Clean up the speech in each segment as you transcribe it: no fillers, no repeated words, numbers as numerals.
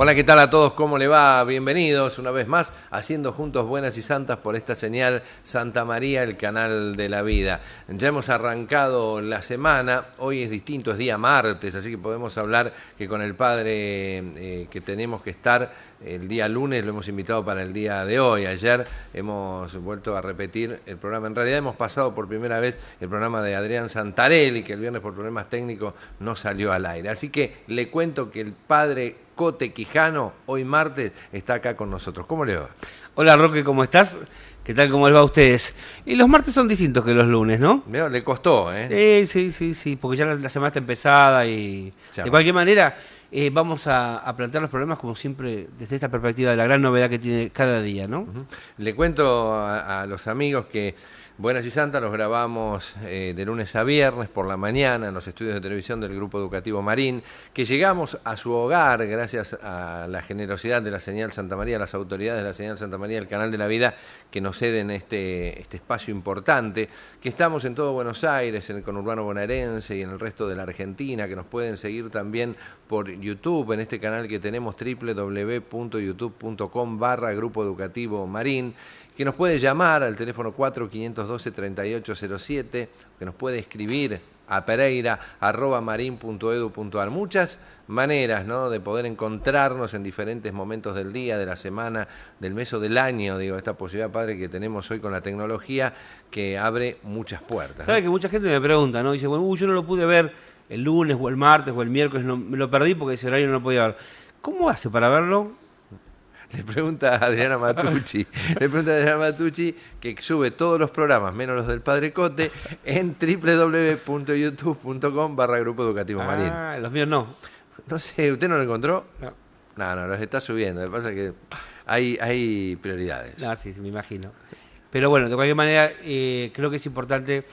Hola, ¿qué tal a todos? ¿Cómo le va? Bienvenidos una vez más, haciendo juntos buenas y santas por esta señal Santa María, el canal de la vida. Ya hemos arrancado la semana, hoy es distinto, es día martes, así que podemos hablar que con el padre que tenemos que estar el día lunes lo hemos invitado para el día de hoy. Ayer hemos vuelto a repetir el programa, en realidad hemos pasado por primera vez el programa de Adrián Santarelli, que el viernes por problemas técnicos no salió al aire. Así que le cuento que el padre Cote Quijano, hoy martes, está acá con nosotros. ¿Cómo le va? Hola Roque, ¿cómo estás? ¿Qué tal? ¿Cómo les va a ustedes? Y los martes son distintos que los lunes, ¿no? Le costó, ¿eh? Sí, porque ya la semana está empezada y de cualquier manera vamos a plantear los problemas como siempre desde esta perspectiva de la gran novedad que tiene cada día, ¿no? Le cuento a los amigos que Buenas y Santas los grabamos de lunes a viernes por la mañana en los estudios de televisión del Grupo Educativo Marín, que llegamos a su hogar gracias a la generosidad de la Señal Santa María, las autoridades de la Señal Santa María, el Canal de la Vida, que nos ceden este espacio importante, que estamos en todo Buenos Aires, en el conurbano bonaerense y en el resto de la Argentina, que nos pueden seguir también por YouTube, en este canal que tenemos www.youtube.com/Grupo Educativo Marín, que nos puede llamar al teléfono 4512-3807, que nos puede escribir a pereira@marin.edu.ar. Muchas maneras, ¿no?, de poder encontrarnos en diferentes momentos del día, de la semana, del mes o del año. Digo, esta posibilidad, padre, que tenemos hoy con la tecnología que abre muchas puertas, ¿no? ¿Sabe que mucha gente me pregunta, ¿no? Dice, bueno, yo no lo pude ver el lunes o el martes o el miércoles, no, me lo perdí porque ese horario no lo podía ver. ¿Cómo hace para verlo? Le pregunta a Adriana Matucci, que sube todos los programas, menos los del Padre Cote, en www.youtube.com/Grupo Educativo Marín. Ah, los míos no. No sé, ¿usted no lo encontró? No. No, los está subiendo. Lo que pasa es que hay prioridades. Ah, sí, me imagino. Pero bueno, de cualquier manera, creo que es importante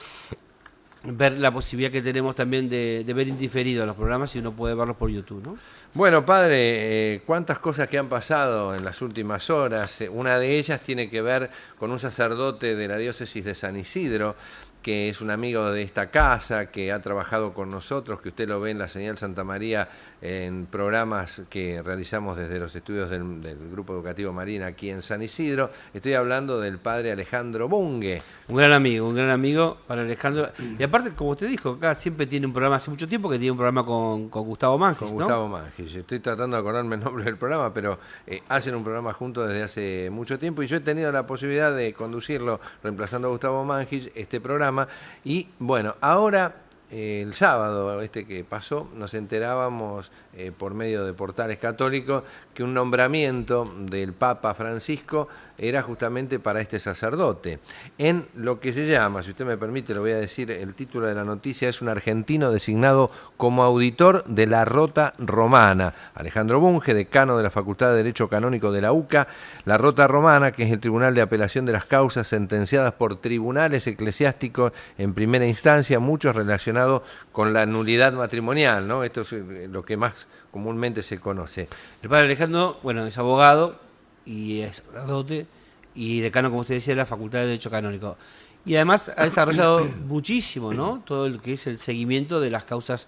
ver la posibilidad que tenemos también de ver indiferido los programas si uno puede verlos por YouTube, ¿no? Bueno, padre, cuántas cosas que han pasado en las últimas horas. Una de ellas tiene que ver con un sacerdote de la diócesis de San Isidro, que es un amigo de esta casa, que ha trabajado con nosotros, que usted lo ve en la Señal Santa María en programas que realizamos desde los estudios del Grupo Educativo Marín aquí en San Isidro. Estoy hablando del padre Alejandro Bunge. Un gran amigo para Alejandro. Y aparte, como usted dijo, acá siempre tiene un programa, hace mucho tiempo que tiene un programa con Gustavo Mangis, Con ¿no? Gustavo Mangis. Estoy tratando de acordarme el nombre del programa, pero hacen un programa juntos desde hace mucho tiempo y yo he tenido la posibilidad de conducirlo, reemplazando a Gustavo Mangis, este programa. Y bueno, ahora el sábado que pasó nos enterábamos por medio de portales católicos que un nombramiento del Papa Francisco era justamente para este sacerdote en lo que se llama, si usted me permite lo voy a decir, el título de la noticia es un argentino designado como auditor de la Rota Romana. Alejandro Bunge, decano de la Facultad de Derecho Canónico de la UCA. La Rota Romana, que es el Tribunal de Apelación de las Causas sentenciadas por tribunales eclesiásticos en primera instancia, muchos relacionados con la nulidad matrimonial, ¿no? Esto es lo que más comúnmente se conoce. El padre Alejandro, bueno, es abogado y es sacerdote y decano, como usted decía, de la Facultad de Derecho Canónico. Y además ha desarrollado muchísimo, ¿no?, todo lo que es el seguimiento de las causas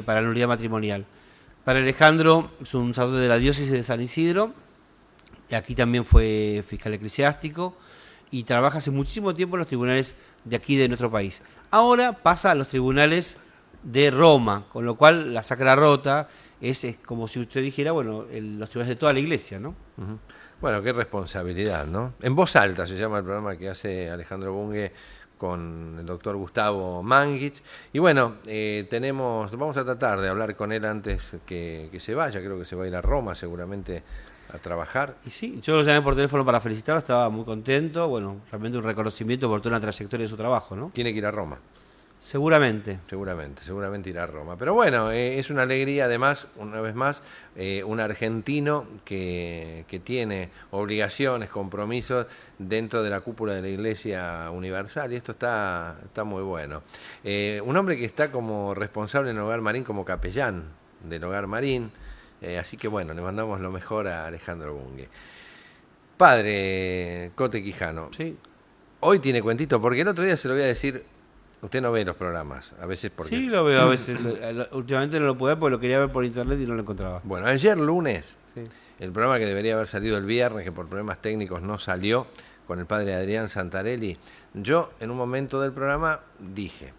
para la nulidad matrimonial. Para Alejandro es un sacerdote de la diócesis de San Isidro, y aquí también fue fiscal eclesiástico y trabaja hace muchísimo tiempo en los tribunales de aquí de nuestro país. Ahora pasa a los tribunales de Roma, con lo cual la Sacra Rota es como si usted dijera, bueno, los tribunales de toda la iglesia, ¿no? Uh-huh. Bueno, qué responsabilidad, ¿no? En voz alta se llama el programa que hace Alejandro Bunge con el doctor Gustavo Mangich. Y bueno, vamos a tratar de hablar con él antes que se vaya, creo que se va a ir a Roma seguramente a trabajar. Y sí, yo lo llamé por teléfono para felicitarlo, estaba muy contento, bueno, realmente un reconocimiento por toda una trayectoria de su trabajo, ¿no? Tiene que ir a Roma. Seguramente Irá a Roma. Pero bueno, es una alegría además, una vez más, un argentino que tiene obligaciones, compromisos dentro de la cúpula de la Iglesia Universal y esto está muy bueno. Un hombre que está como responsable en el Hogar Marín, como capellán del Hogar Marín, así que bueno, le mandamos lo mejor a Alejandro Bunge. Padre Cote Quijano, sí. Hoy tiene cuentito, porque el otro día se lo voy a decir Usted no ve los programas, a veces porque... Sí, lo veo a veces. Últimamente no lo puedo ver porque lo quería ver por internet y no lo encontraba. Bueno, ayer lunes, Sí. el programa que debería haber salido el viernes, que por problemas técnicos no salió, con el padre Adrián Santarelli, yo en un momento del programa dije,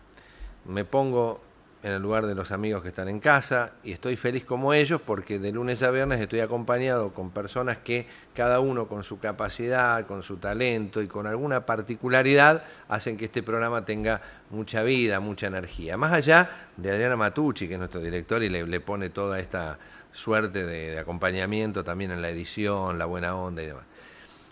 me pongo en el lugar de los amigos que están en casa y estoy feliz como ellos porque de lunes a viernes estoy acompañado con personas que cada uno con su capacidad, con su talento y con alguna particularidad hacen que este programa tenga mucha vida, mucha energía. Más allá de Adriana Matucci, que es nuestro director y le pone toda esta suerte de acompañamiento también en la edición, la buena onda y demás.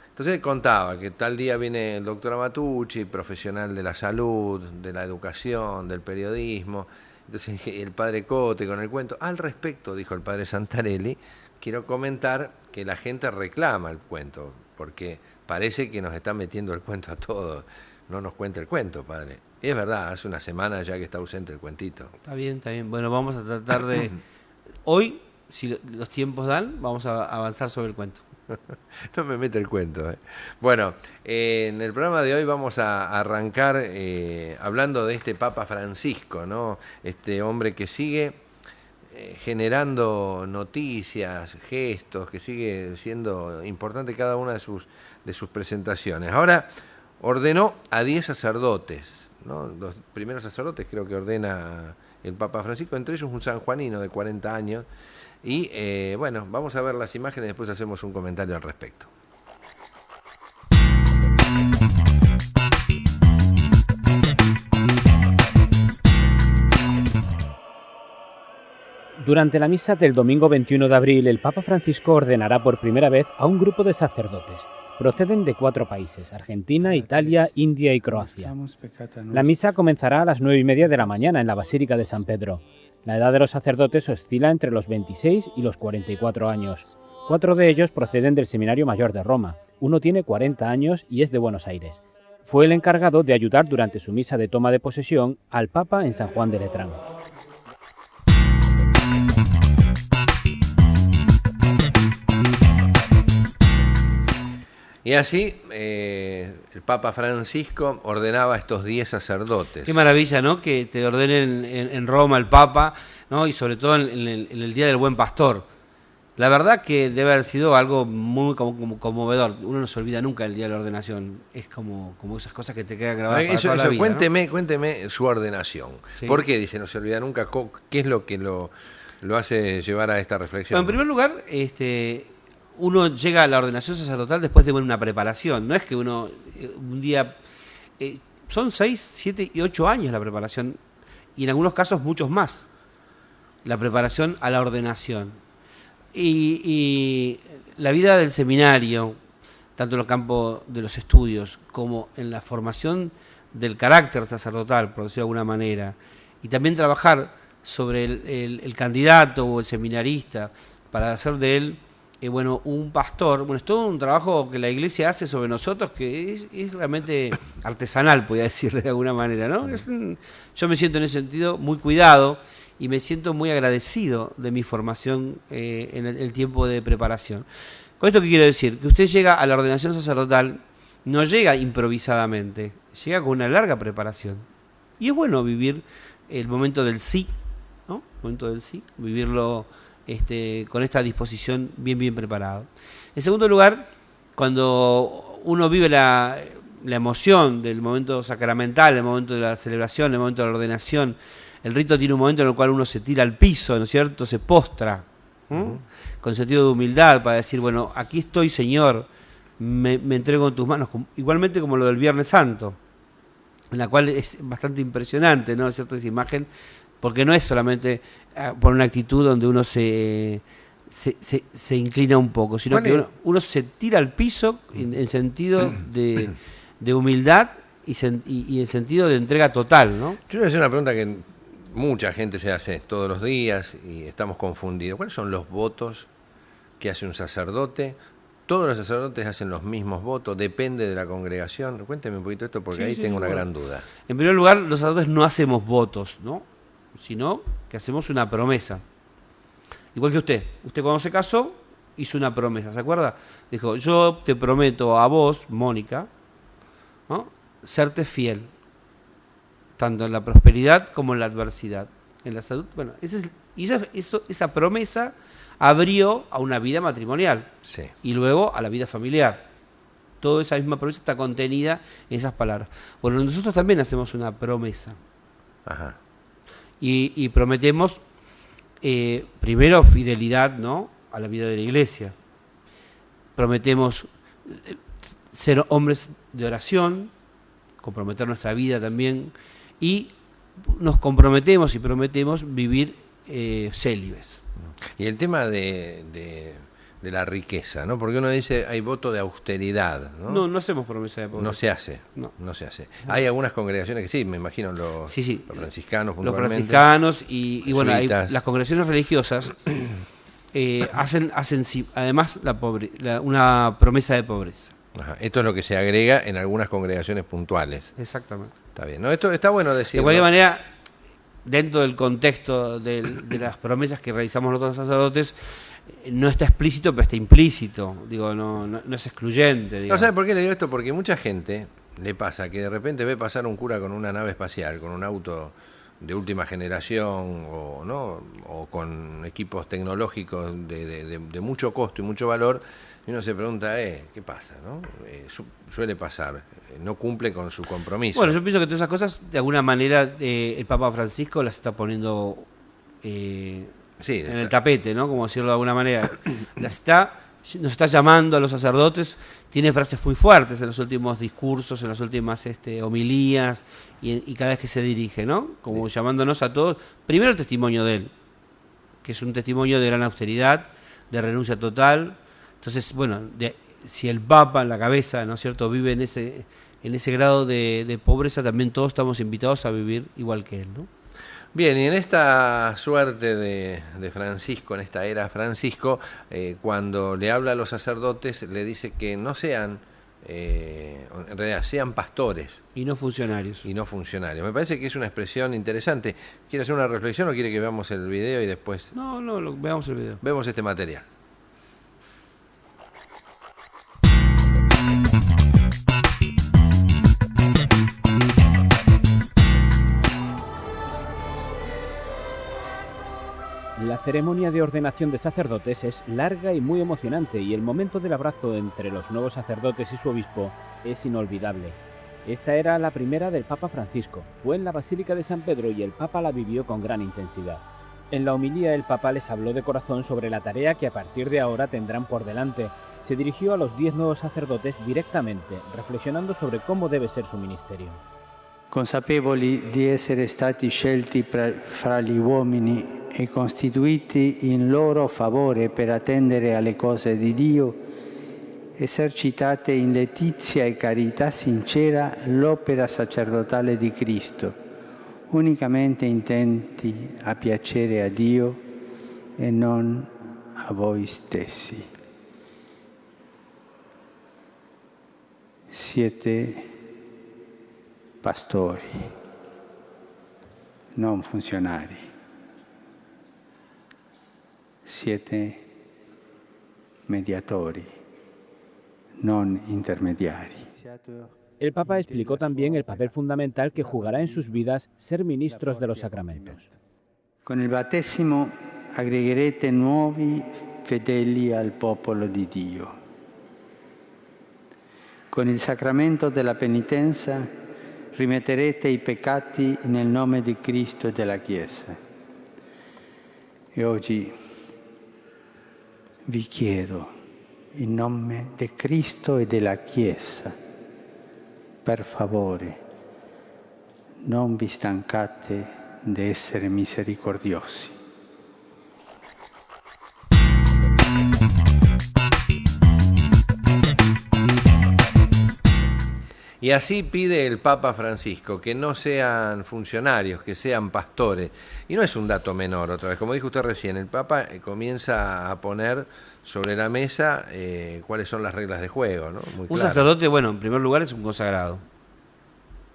Entonces él contaba que tal día viene el doctor Matucci, profesional de la salud, de la educación, del periodismo. Entonces el padre Cote con el cuento. Al respecto, dijo el padre Santarelli, quiero comentar que la gente reclama el cuento, porque parece que nos está metiendo el cuento a todos. No nos cuenta el cuento, padre. Y es verdad, hace una semana ya que está ausente el cuentito. Está bien, está bien. Bueno, vamos a tratar de... Hoy, si los tiempos dan, vamos a avanzar sobre el cuento. No me mete el cuento. Bueno, en el programa de hoy vamos a arrancar hablando de este Papa Francisco, ¿no? Este hombre que sigue generando noticias, gestos, que sigue siendo importante cada una de sus presentaciones. Ahora ordenó a 10 sacerdotes, ¿no? Los primeros sacerdotes creo que ordena el Papa Francisco, entre ellos un sanjuanino de 40 años. Y bueno, vamos a ver las imágenes y después hacemos un comentario al respecto. Durante la misa del domingo 21 de abril, el Papa Francisco ordenará por primera vez a un grupo de sacerdotes. Proceden de 4 países: Argentina, Italia, India y Croacia. La misa comenzará a las 9:30 de la mañana en la Basílica de San Pedro. La edad de los sacerdotes oscila entre los 26 y los 44 años. 4 de ellos proceden del Seminario Mayor de Roma. Uno tiene 40 años y es de Buenos Aires. Fue el encargado de ayudar durante su misa de toma de posesión al Papa en San Juan de Letrán. Y así el Papa Francisco ordenaba a estos 10 sacerdotes. Qué maravilla, ¿no? Que te ordenen en Roma el Papa, ¿no? Y sobre todo en el Día del Buen Pastor. La verdad que debe haber sido algo muy conmovedor. Uno no se olvida nunca del Día de la Ordenación. Es como esas cosas que te quedan grabadas para toda la vida, Cuénteme su ordenación. Sí. ¿Por qué dice no se olvida nunca? ¿Qué es lo que lo hace llevar a esta reflexión? Bueno, en primer lugar, uno llega a la ordenación sacerdotal después de una preparación. No es que uno un día... son 6, 7 y 8 años la preparación, y en algunos casos muchos más, la preparación a la ordenación. Y la vida del seminario, tanto en el campo de los estudios como en la formación del carácter sacerdotal, por decirlo de alguna manera, y también trabajar sobre el candidato o el seminarista para hacer de él un pastor. Bueno, es todo un trabajo que la Iglesia hace sobre nosotros que es realmente artesanal, podría decirle de alguna manera, ¿no? Yo me siento en ese sentido muy cuidado y me siento muy agradecido de mi formación en el tiempo de preparación. ¿Con esto qué quiero decir? Que usted llega a la ordenación sacerdotal, no llega improvisadamente, llega con una larga preparación. Y es bueno vivir el momento del sí, ¿no? El momento del sí, vivirlo con esta disposición bien preparado. En segundo lugar, cuando uno vive la emoción del momento sacramental, el momento de la celebración, el momento de la ordenación, el rito tiene un momento en el cual uno se tira al piso, ¿no es cierto?, se postra, con sentido de humildad para decir, bueno, aquí estoy, Señor, me entrego en tus manos, igualmente como lo del Viernes Santo, en la cual es bastante impresionante, ¿no es cierto?, esa imagen, porque no es solamente por una actitud donde uno se inclina un poco, sino que uno se tira al piso en sentido de humildad y en sentido de entrega total, ¿no? Yo le voy a hacer una pregunta que mucha gente se hace todos los días y estamos confundidos. ¿Cuáles son los votos que hace un sacerdote? ¿Todos los sacerdotes hacen los mismos votos? ¿Depende de la congregación? Cuénteme un poquito esto porque ahí tengo una gran duda. En primer lugar, los sacerdotes no hacemos votos, ¿no?, sino que hacemos una promesa. Igual que usted cuando se casó hizo una promesa, ¿se acuerda? Dijo, yo te prometo a vos, Mónica, ¿no?, serte fiel. tanto en la prosperidad como en la adversidad. En la salud, bueno, esa promesa abrió a una vida matrimonial, Sí. Y luego a la vida familiar. Toda esa misma promesa está contenida en esas palabras. Bueno, nosotros también hacemos una promesa. Ajá. Y prometemos, primero, fidelidad, ¿no?, a la vida de la iglesia. Prometemos ser hombres de oración, comprometer nuestra vida también, y nos comprometemos y prometemos vivir célibes. Y el tema de la riqueza, ¿no? Porque uno dice, hay voto de austeridad, ¿no? No hacemos promesa de pobreza. No se hace, no se hace. Hay algunas congregaciones que sí, me imagino los franciscanos Los puntualmente. franciscanos y bueno, las congregaciones religiosas hacen además una promesa de pobreza. Ajá. Esto es lo que se agrega en algunas congregaciones puntuales. Exactamente. Está bien, ¿no? Esto está bueno decirlo. De cualquier manera, dentro del contexto de las promesas que realizamos nosotros los sacerdotes, no está explícito, pero está implícito. Digo, no es excluyente. Digamos. No, ¿sabe por qué le digo esto? Porque mucha gente le pasa que de repente ve pasar un cura con una nave espacial, con un auto de última generación o con equipos tecnológicos de mucho costo y mucho valor, y uno se pregunta, ¿qué pasa? ¿No? Suele pasar, no cumple con su compromiso. Bueno, yo pienso que todas esas cosas, de alguna manera, el Papa Francisco las está poniendo en el tapete, ¿no? Como decirlo de alguna manera. Nos está llamando a los sacerdotes, tiene frases muy fuertes en los últimos discursos, en las últimas homilías y cada vez que se dirige, ¿no? Como llamándonos a todos, primero el testimonio de él, que es un testimonio de gran austeridad, de renuncia total. Entonces, bueno, si el Papa en la cabeza, ¿no es cierto?, vive en ese grado de pobreza, también todos estamos invitados a vivir igual que él, ¿no? Bien, y en esta suerte de Francisco, en esta era Francisco, cuando le habla a los sacerdotes, le dice que no sean, en realidad, sean pastores. Y no funcionarios. Y no funcionarios. Me parece que es una expresión interesante. ¿Quiere hacer una reflexión o quiere que veamos el video y después? No, veamos el video. Vemos este material. La ceremonia de ordenación de sacerdotes es larga y muy emocionante y el momento del abrazo entre los nuevos sacerdotes y su obispo es inolvidable. Esta era la primera del Papa Francisco. Fue en la Basílica de San Pedro y el Papa la vivió con gran intensidad. En la homilía el Papa les habló de corazón sobre la tarea que a partir de ahora tendrán por delante. Se dirigió a los 10 nuevos sacerdotes directamente, reflexionando sobre cómo debe ser su ministerio. Consapevoli di essere stati scelti fra gli uomini e costituiti in loro favore per attendere alle cose di Dio, esercitate in letizia e carità sincera l'opera sacerdotale di Cristo, unicamente intenti a piacere a Dio e non a voi stessi. Siete pastori, non funzionari. Siete mediatori, non intermediari. El Papa explicó también el papel fundamental que jugará en sus vidas ser ministros de los sacramentos. Con il battesimo aggregherete nuovi fedeli al popolo di Dio. Con il sacramento della penitenza rimetterete i peccati nel nome di Cristo e della Chiesa. E oggi vi chiedo, in nome di Cristo e della Chiesa, per favore, non vi stancate di essere misericordiosi. Y así pide el Papa Francisco, que no sean funcionarios, que sean pastores. Y no es un dato menor, otra vez, como dijo usted recién, el Papa comienza a poner sobre la mesa cuáles son las reglas de juego, ¿no? Muy un claro. Sacerdote, bueno, en primer lugar es un consagrado,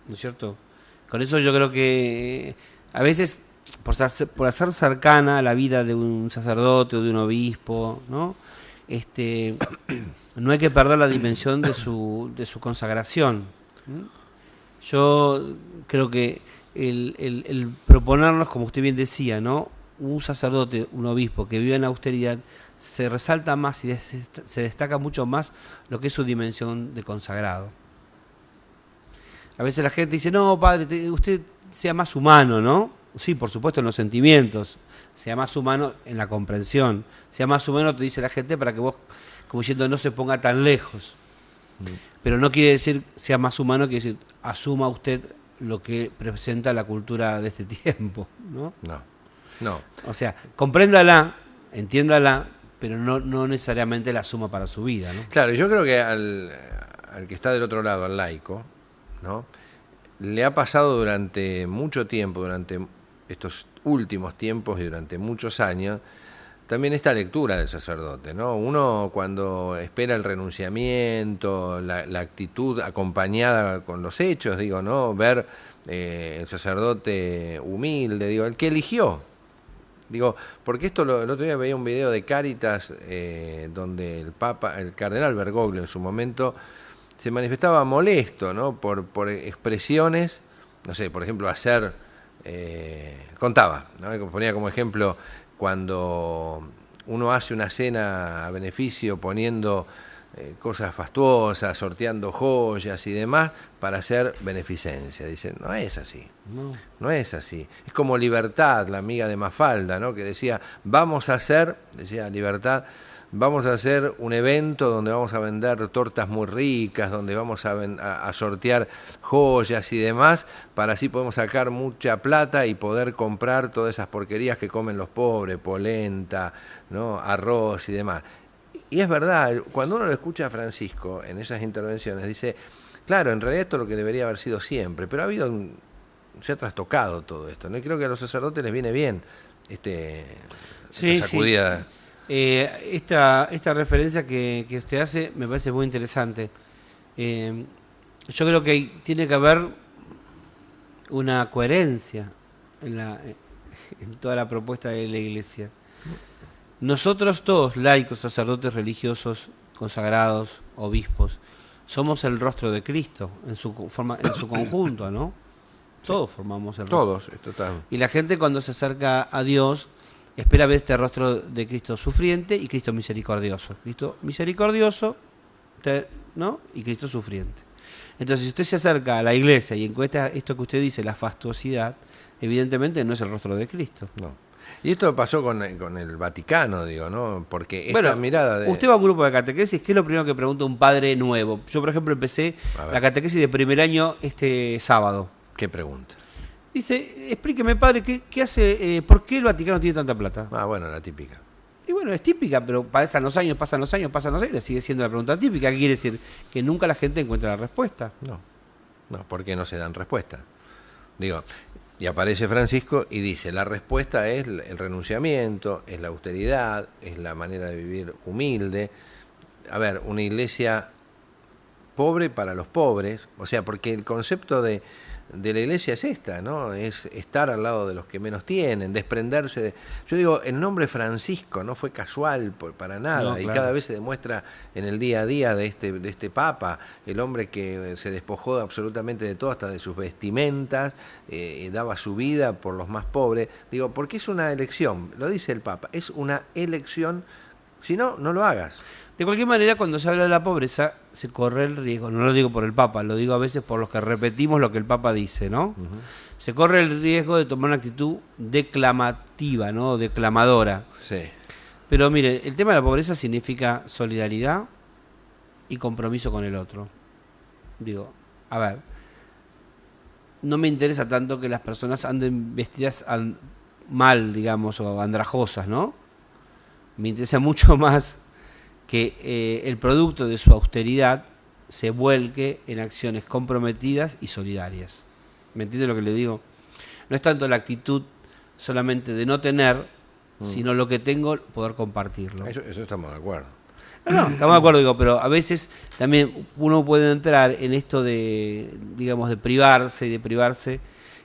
¿no es cierto? Con eso yo creo que a veces, por hacer cercana la vida de un sacerdote o de un obispo, ¿no? No hay que perder la dimensión de su consagración. Yo creo que el proponernos, como usted bien decía, ¿no? Un sacerdote, un obispo que vive en austeridad, se resalta más y se destaca mucho más lo que es su dimensión de consagrado. A veces la gente dice, no, padre, usted sea más humano, ¿no? Sí, por supuesto, en los sentimientos, sea más humano en la comprensión, sea más humano, te dice la gente, para que vos, como diciendo, no se ponga tan lejos. Pero no quiere decir sea más humano, quiere decir, asuma usted lo que presenta la cultura de este tiempo, ¿no? No. O sea, compréndala, entiéndala, pero no necesariamente la asuma para su vida, ¿no? Claro, yo creo que al que está del otro lado, al laico, ¿no? Le ha pasado durante mucho tiempo, durante estos últimos tiempos y durante muchos años, también esta lectura del sacerdote, ¿no? Uno cuando espera el renunciamiento, la actitud acompañada con los hechos, digo, ¿no? Ver el sacerdote humilde, digo, el que eligió. Digo, porque esto el otro día veía un video de Cáritas donde el cardenal Bergoglio en su momento se manifestaba molesto, ¿no? por expresiones, no sé, por ejemplo, contaba, ¿no? Ponía como ejemplo cuando uno hace una cena a beneficio poniendo cosas fastuosas, sorteando joyas y demás para hacer beneficencia. Dicen, no es así, no es así. Es como Libertad, la amiga de Mafalda, ¿no? Que decía, decía Libertad, vamos a hacer un evento donde vamos a vender tortas muy ricas, donde vamos a sortear joyas y demás, para así podemos sacar mucha plata y poder comprar todas esas porquerías que comen los pobres, polenta, ¿no? Arroz y demás. Y es verdad, cuando uno lo escucha a Francisco en esas intervenciones, dice, claro, en realidad esto es lo que debería haber sido siempre, pero se ha trastocado todo esto, ¿no? Y creo que a los sacerdotes les viene bien esta sacudida. Sí. Esta referencia que usted hace me parece muy interesante. Yo creo que tiene que haber una coherencia en toda la propuesta de la Iglesia. Nosotros todos, laicos, sacerdotes religiosos, consagrados, obispos, somos el rostro de Cristo en su conjunto, ¿no? Todos formamos el rostro. Todos, total. Y la gente cuando se acerca a Dios espera ver este rostro de Cristo sufriente y Cristo misericordioso. Cristo misericordioso, ¿no? Y Cristo sufriente. Entonces, si usted se acerca a la iglesia y encuentra esto que usted dice, la fastuosidad, evidentemente no es el rostro de Cristo. No. Y esto pasó con el Vaticano, digo, ¿no? Porque esta mirada de... Usted va a un grupo de catequesis, ¿qué es lo primero que pregunta un padre nuevo? Yo, por ejemplo, empecé la catequesis de primer año este sábado. ¿Qué pregunta? Dice, explíqueme, padre, ¿qué hace, por qué el Vaticano tiene tanta plata? Bueno, la típica. Y bueno, es típica, pero pasan los años, y sigue siendo la pregunta típica. ¿Qué quiere decir? Que nunca la gente encuentra la respuesta. No, porque no se dan respuesta. Digo, y aparece Francisco y dice, la respuesta es el renunciamiento, es la austeridad, es la manera de vivir humilde. A ver, una iglesia pobre para los pobres, o sea, porque el concepto de la iglesia es esta, ¿no? Es estar al lado de los que menos tienen, desprenderse de... Yo digo, el nombre Francisco no fue casual para nada, no, claro. Y cada vez se demuestra en el día a día de este Papa, el hombre que se despojó absolutamente de todo, hasta de sus vestimentas, daba su vida por los más pobres. Digo, porque es una elección, lo dice el Papa, es una elección, si no, no lo hagas. De cualquier manera, cuando se habla de la pobreza, se corre el riesgo, no lo digo por el Papa, lo digo a veces por los que repetimos lo que el Papa dice, ¿no? Uh-huh. Se corre el riesgo de tomar una actitud declamativa, ¿no? Declamadora. Sí. Pero mire, el tema de la pobreza significa solidaridad y compromiso con el otro. Digo, a ver, no me interesa tanto que las personas anden vestidas mal, digamos, o andrajosas, ¿no? Me interesa mucho más que el producto de su austeridad se vuelque en acciones comprometidas y solidarias. ¿Me entiende lo que le digo? No es tanto la actitud solamente de no tener, sino lo que tengo, poder compartirlo. Eso estamos de acuerdo. No, estamos de acuerdo, digo, pero a veces también uno puede entrar en esto de, digamos, de privarse y de privarse.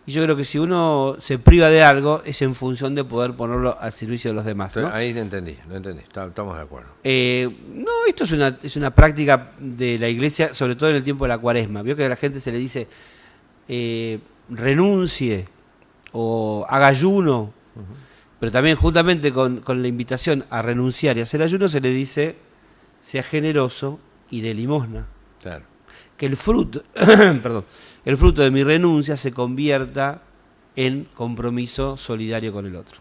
Y yo creo que si uno se priva de algo es en función de poder ponerlo al servicio de los demás, ¿no? Ahí lo entendí, estamos de acuerdo. No, esto es una práctica de la iglesia, sobre todo en el tiempo de la Cuaresma. Vio que a la gente se le dice, renuncie o haga ayuno, pero también juntamente con la invitación a renunciar y hacer ayuno se le dice, sea generoso y dé limosna. Claro. Que el fruto, perdón, el fruto de mi renuncia se convierta en compromiso solidario con el otro.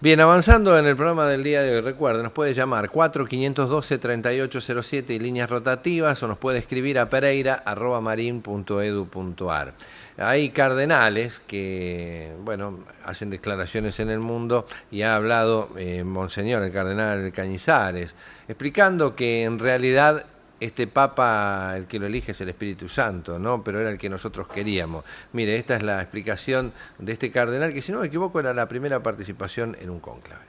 Bien, avanzando en el programa del día de hoy, recuerden, nos puede llamar 4512-3807 y líneas rotativas, o nos puede escribir a pereira@marin.edu.ar. Hay cardenales que, bueno, hacen declaraciones en el mundo, y ha hablado Monseñor, el cardenal Cañizares, explicando que en realidad este Papa, el que lo elige es el Espíritu Santo, ¿no? Pero era el que nosotros queríamos. Mire, esta es la explicación de este cardenal, que si no me equivoco era la primera participación en un cónclave.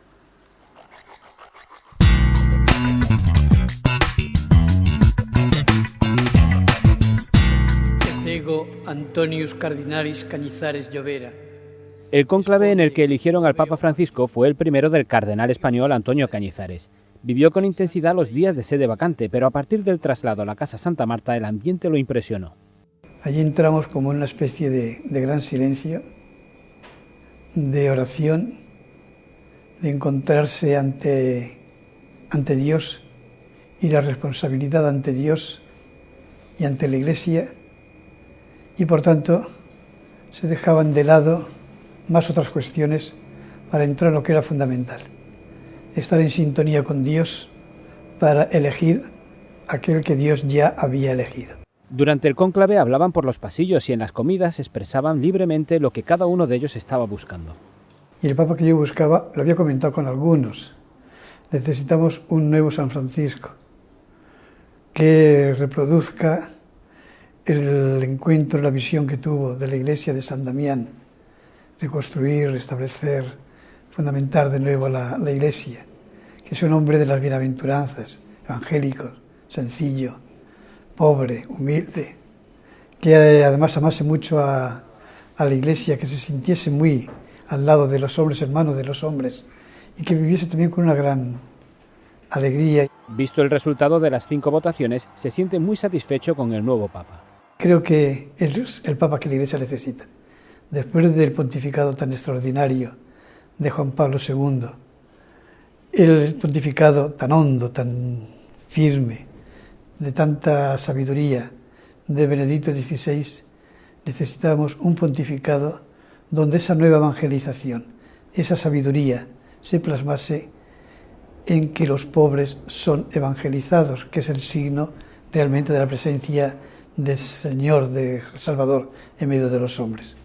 Ego Antonius Cardinalis Cañizares Llovera. El cónclave en el que eligieron al Papa Francisco fue el primero del cardenal español Antonio Cañizares. Vivió con intensidad los días de sede vacante, pero a partir del traslado a la Casa Santa Marta el ambiente lo impresionó. Allí entramos como en una especie de gran silencio, de oración, de encontrarse ante Dios y la responsabilidad ante Dios y ante la Iglesia, y por tanto se dejaban de lado más otras cuestiones para entrar en lo que era fundamental: estar en sintonía con Dios para elegir aquel que Dios ya había elegido. Durante el cónclave hablaban por los pasillos y en las comidas expresaban libremente lo que cada uno de ellos estaba buscando. Y el Papa que yo buscaba, lo había comentado con algunos: necesitamos un nuevo San Francisco que reproduzca el encuentro, la visión que tuvo de la iglesia de San Damián, reconstruir, restablecer, fundamentar de nuevo la iglesia, que es un hombre de las bienaventuranzas, evangélico, sencillo, pobre, humilde, que además amase mucho a la iglesia, que se sintiese muy al lado de los hombres, hermano de los hombres, y que viviese también con una gran alegría. Visto el resultado de las 5 votaciones, se siente muy satisfecho con el nuevo Papa. Creo que es el Papa que la Iglesia necesita. Después del pontificado tan extraordinario de Juan Pablo II, el pontificado tan hondo, tan firme, de tanta sabiduría de Benedicto XVI, necesitamos un pontificado donde esa nueva evangelización, esa sabiduría, se plasmase en que los pobres son evangelizados, que es el signo realmente de la presencia del Señor, de Salvador, en medio de los hombres.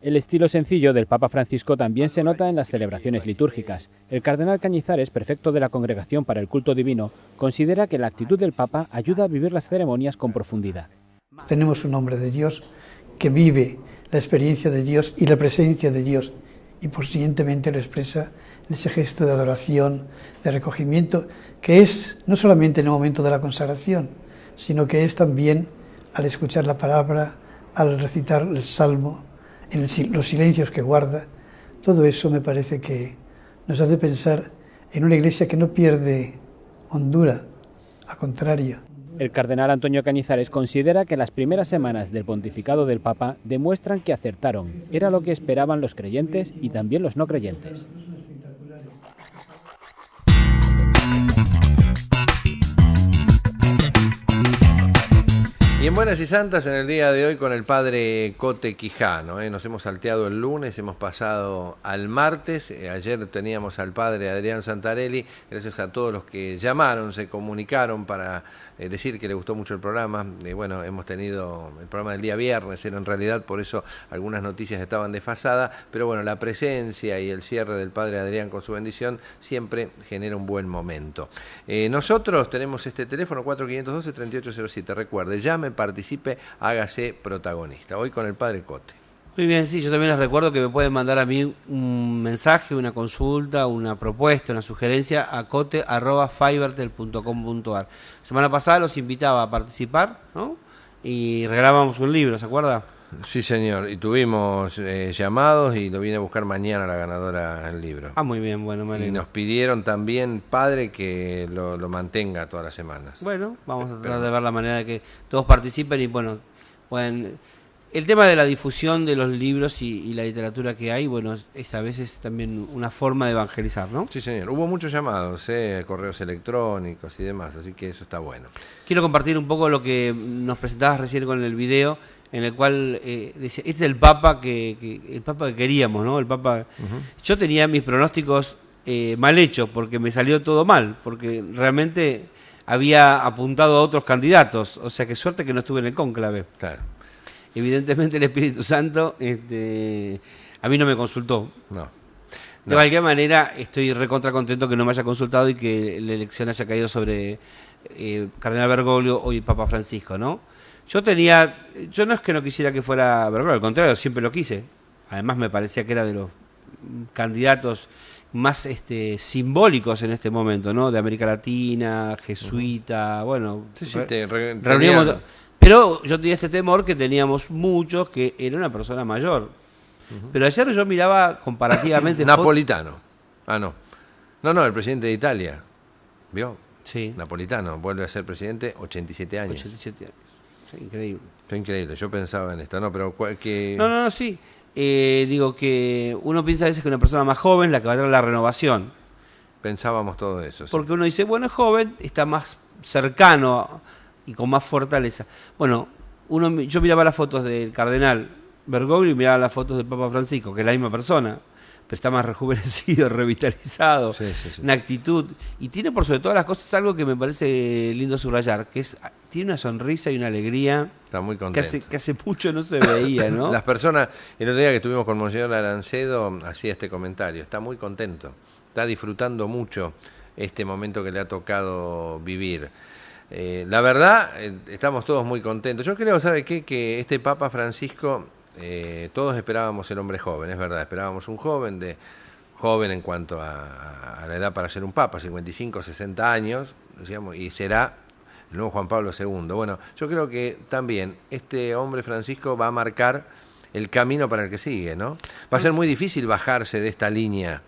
El estilo sencillo del Papa Francisco también se nota en las celebraciones litúrgicas. El cardenal Cañizares, prefecto de la Congregación para el Culto Divino, considera que la actitud del Papa ayuda a vivir las ceremonias con profundidad. Tenemos un hombre de Dios que vive la experiencia de Dios y la presencia de Dios, y por siguientemente lo expresa en ese gesto de adoración, de recogimiento, que es no solamente en el momento de la consagración, sino que es también al escuchar la palabra, al recitar el salmo, en los silencios que guarda. Todo eso me parece que nos hace pensar en una iglesia que no pierde hondura, al contrario. El cardenal Antonio Cañizares considera que las primeras semanas del pontificado del Papa demuestran que acertaron. Era lo que esperaban los creyentes y también los no creyentes. Y en Buenas y Santas, en el día de hoy, con el padre Cote Quijano. Nos hemos salteado el lunes, hemos pasado al martes. Ayer teníamos al padre Adrián Santarelli. Gracias a todos los que llamaron, se comunicaron para decir que le gustó mucho el programa. Bueno, hemos tenido el programa del día viernes, en realidad por eso algunas noticias estaban desfasadas. Pero bueno, la presencia y el cierre del padre Adrián con su bendición siempre genera un buen momento. Nosotros tenemos este teléfono 4512-3807. Recuerde, llame, participe, hágase protagonista. Hoy con el padre Cote. Muy bien, sí, yo también les recuerdo que me pueden mandar a mí un mensaje, una consulta, una propuesta, una sugerencia a cote@fivertel.com.ar. Semana pasada los invitaba a participar, ¿no? Y regalábamos un libro, ¿se acuerda? Sí, señor, y tuvimos llamados y lo vine a buscar mañana la ganadora del libro. Ah, muy bien, bueno, me alegro. Y nos pidieron también, padre, que lo mantenga todas las semanas. Bueno, vamos a tratar de ver la manera de que todos participen y bueno, pueden el tema de la difusión de los libros y la literatura que hay, bueno, esta vez es también una forma de evangelizar, ¿no? Sí, señor. Hubo muchos llamados, correos electrónicos y demás, así que eso está bueno. Quiero compartir un poco lo que nos presentabas recién con el video, en el cual dice, este es el Papa el Papa que queríamos, ¿no? El Papa. Yo tenía mis pronósticos mal hechos, porque me salió todo mal, porque realmente había apuntado a otros candidatos, o sea, qué suerte que no estuve en el cónclave. Claro. Evidentemente el Espíritu Santo a mí no me consultó. No. De cualquier manera, estoy recontra contento que no me haya consultado y que la elección haya caído sobre Cardenal Bergoglio o el Papa Francisco, ¿no? Yo no es que no quisiera que fuera Bergoglio, al contrario, siempre lo quise. Además me parecía que era de los candidatos más simbólicos en este momento, ¿no? De América Latina, jesuita, bueno. Sí, reuníamos. Pero yo tenía este temor que teníamos muchos, que era una persona mayor. Pero ayer yo miraba comparativamente... Napolitano. No, el presidente de Italia. ¿Vio? Sí. Napolitano, vuelve a ser presidente, 87 años. 87 años. Sí, increíble. Qué increíble, yo pensaba en esto, ¿no? Pero que... No, sí. Digo que uno piensa a veces que una persona más joven la que va a traer la renovación. Pensábamos todo eso. Sí. Porque uno dice, bueno, es joven, está más cercano y con más fortaleza. Bueno, yo miraba las fotos del cardenal Bergoglio y miraba las fotos del Papa Francisco, que es la misma persona, pero está más rejuvenecido, revitalizado, sí. una actitud. Y tiene por sobre todas las cosas algo que me parece lindo subrayar, que tiene una sonrisa y una alegría. Está muy contento. Que hace mucho no se veía, ¿no? Las personas, el otro día que estuvimos con Monseñor Arancedo, hacía este comentario, está muy contento, está disfrutando mucho este momento que le ha tocado vivir. La verdad, estamos todos muy contentos. Yo creo, ¿sabe qué? Que este Papa Francisco, todos esperábamos el hombre joven, es verdad, esperábamos un joven en cuanto a la edad para ser un Papa, 55, 60 años, decíamos, y será el nuevo Juan Pablo II. Bueno, yo creo que también este hombre Francisco va a marcar el camino para el que sigue, ¿no? Va a ser muy difícil bajarse de esta línea,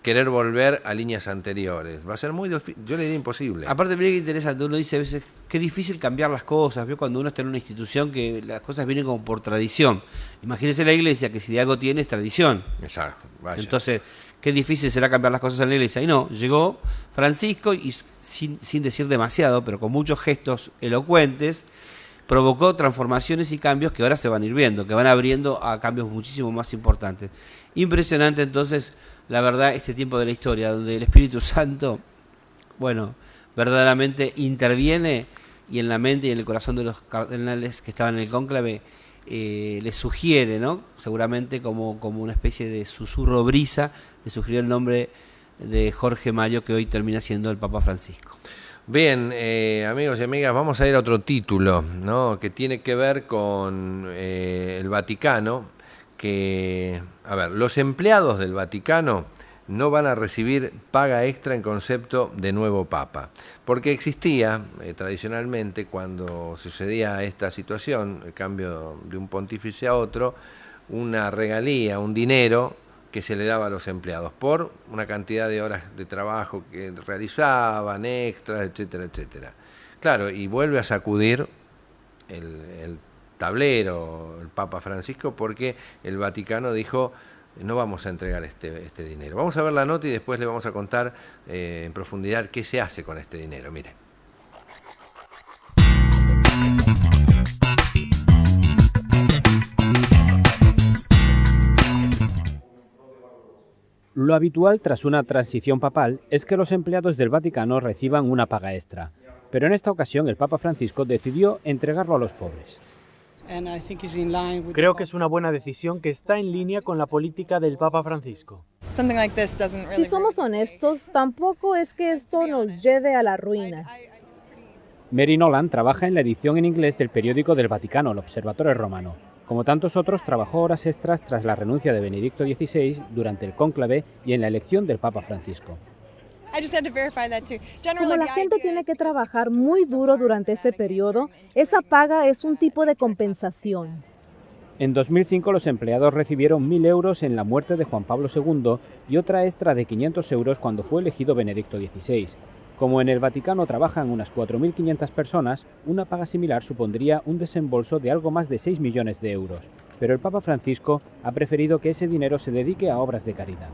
querer volver a líneas anteriores. Va a ser muy difícil, yo le diría imposible. Aparte, mira qué interesante, uno dice a veces, qué difícil cambiar las cosas, ¿vio? Cuando uno está en una institución que las cosas vienen como por tradición. Imagínese la iglesia, que si de algo tiene es tradición. Exacto, vaya. Entonces, qué difícil será cambiar las cosas en la iglesia. Y no, llegó Francisco y sin decir demasiado, pero con muchos gestos elocuentes, provocó transformaciones y cambios que ahora se van a ir viendo, que van abriendo a cambios muchísimo más importantes. Impresionante entonces, la verdad, este tiempo de la historia, donde el Espíritu Santo, bueno, verdaderamente interviene y en la mente y en el corazón de los cardenales que estaban en el cónclave, les sugiere, ¿no? Seguramente como una especie de susurro brisa, le sugirió el nombre de Jorge Mario, que hoy termina siendo el Papa Francisco. Bien, amigos y amigas, vamos a ir a otro título, ¿no? Que tiene que ver con el Vaticano, que, a ver, los empleados del Vaticano no van a recibir paga extra en concepto de nuevo Papa, porque existía tradicionalmente, cuando sucedía esta situación, el cambio de un pontífice a otro, una regalía, un dinero que se le daba a los empleados por una cantidad de horas de trabajo que realizaban, extras, etcétera, etcétera. Claro, y vuelve a sacudir el tablero el Papa Francisco, porque el Vaticano dijo, no vamos a entregar este dinero. Vamos a ver la nota y después le vamos a contar en profundidad qué se hace con este dinero. Mire. Lo habitual tras una transición papal es que los empleados del Vaticano reciban una paga extra, pero en esta ocasión el Papa Francisco decidió entregarlo a los pobres. Creo que es una buena decisión que está en línea con la política del Papa Francisco. Si somos honestos, tampoco es que esto nos lleve a la ruina. Mary Nolan trabaja en la edición en inglés del periódico del Vaticano, el Observatore Romano. Como tantos otros, trabajó horas extras tras la renuncia de Benedicto XVI durante el cónclave y en la elección del Papa Francisco. Como la gente tiene que trabajar muy duro durante ese periodo, esa paga es un tipo de compensación. En 2005 los empleados recibieron 1.000 euros en la muerte de Juan Pablo II y otra extra de 500 euros cuando fue elegido Benedicto XVI. Como en el Vaticano trabajan unas 4.500 personas, una paga similar supondría un desembolso de algo más de 6 millones de euros. Pero el Papa Francisco ha preferido que ese dinero se dedique a obras de caridad.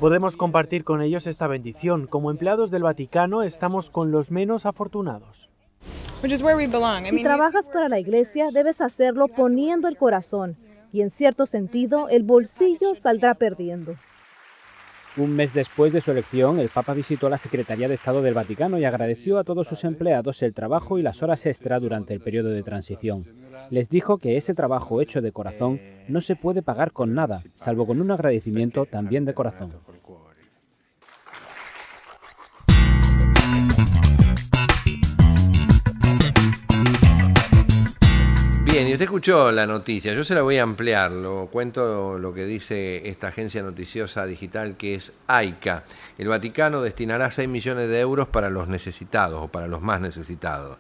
Podemos compartir con ellos esta bendición. Como empleados del Vaticano estamos con los menos afortunados. Si trabajas para la iglesia, debes hacerlo poniendo el corazón. Y en cierto sentido, el bolsillo saldrá perdiendo. Un mes después de su elección, el Papa visitó la Secretaría de Estado del Vaticano y agradeció a todos sus empleados el trabajo y las horas extra durante el periodo de transición. Les dijo que ese trabajo hecho de corazón no se puede pagar con nada, salvo con un agradecimiento también de corazón. Bien, y usted escuchó la noticia, yo se la voy a ampliar, lo cuento lo que dice esta agencia noticiosa digital que es AICA. El Vaticano destinará 6 millones de euros para los necesitados o para los más necesitados.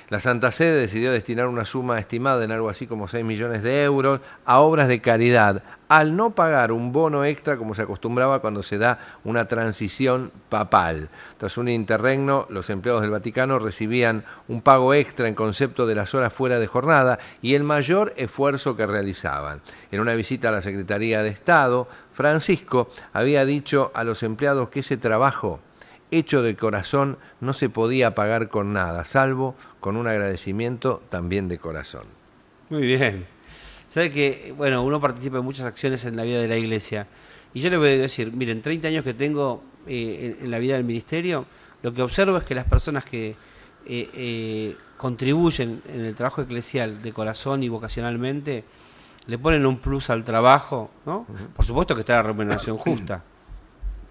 La Santa Sede decidió destinar una suma estimada en algo así como 6 millones de euros a obras de caridad, al no pagar un bono extra como se acostumbraba cuando se da una transición papal. Tras un interregno, los empleados del Vaticano recibían un pago extra en concepto de las horas fuera de jornada y el mayor esfuerzo que realizaban. En una visita a la Secretaría de Estado, Francisco había dicho a los empleados que ese trabajo hecho de corazón no se podía pagar con nada, salvo con un agradecimiento también de corazón. Muy bien. Sabe que, bueno, uno participa en muchas acciones en la vida de la iglesia. Y yo le voy a decir, miren, 30 años que tengo en la vida del ministerio, lo que observo es que las personas que contribuyen en el trabajo eclesial de corazón y vocacionalmente, le ponen un plus al trabajo, ¿no? Por supuesto que está la remuneración justa.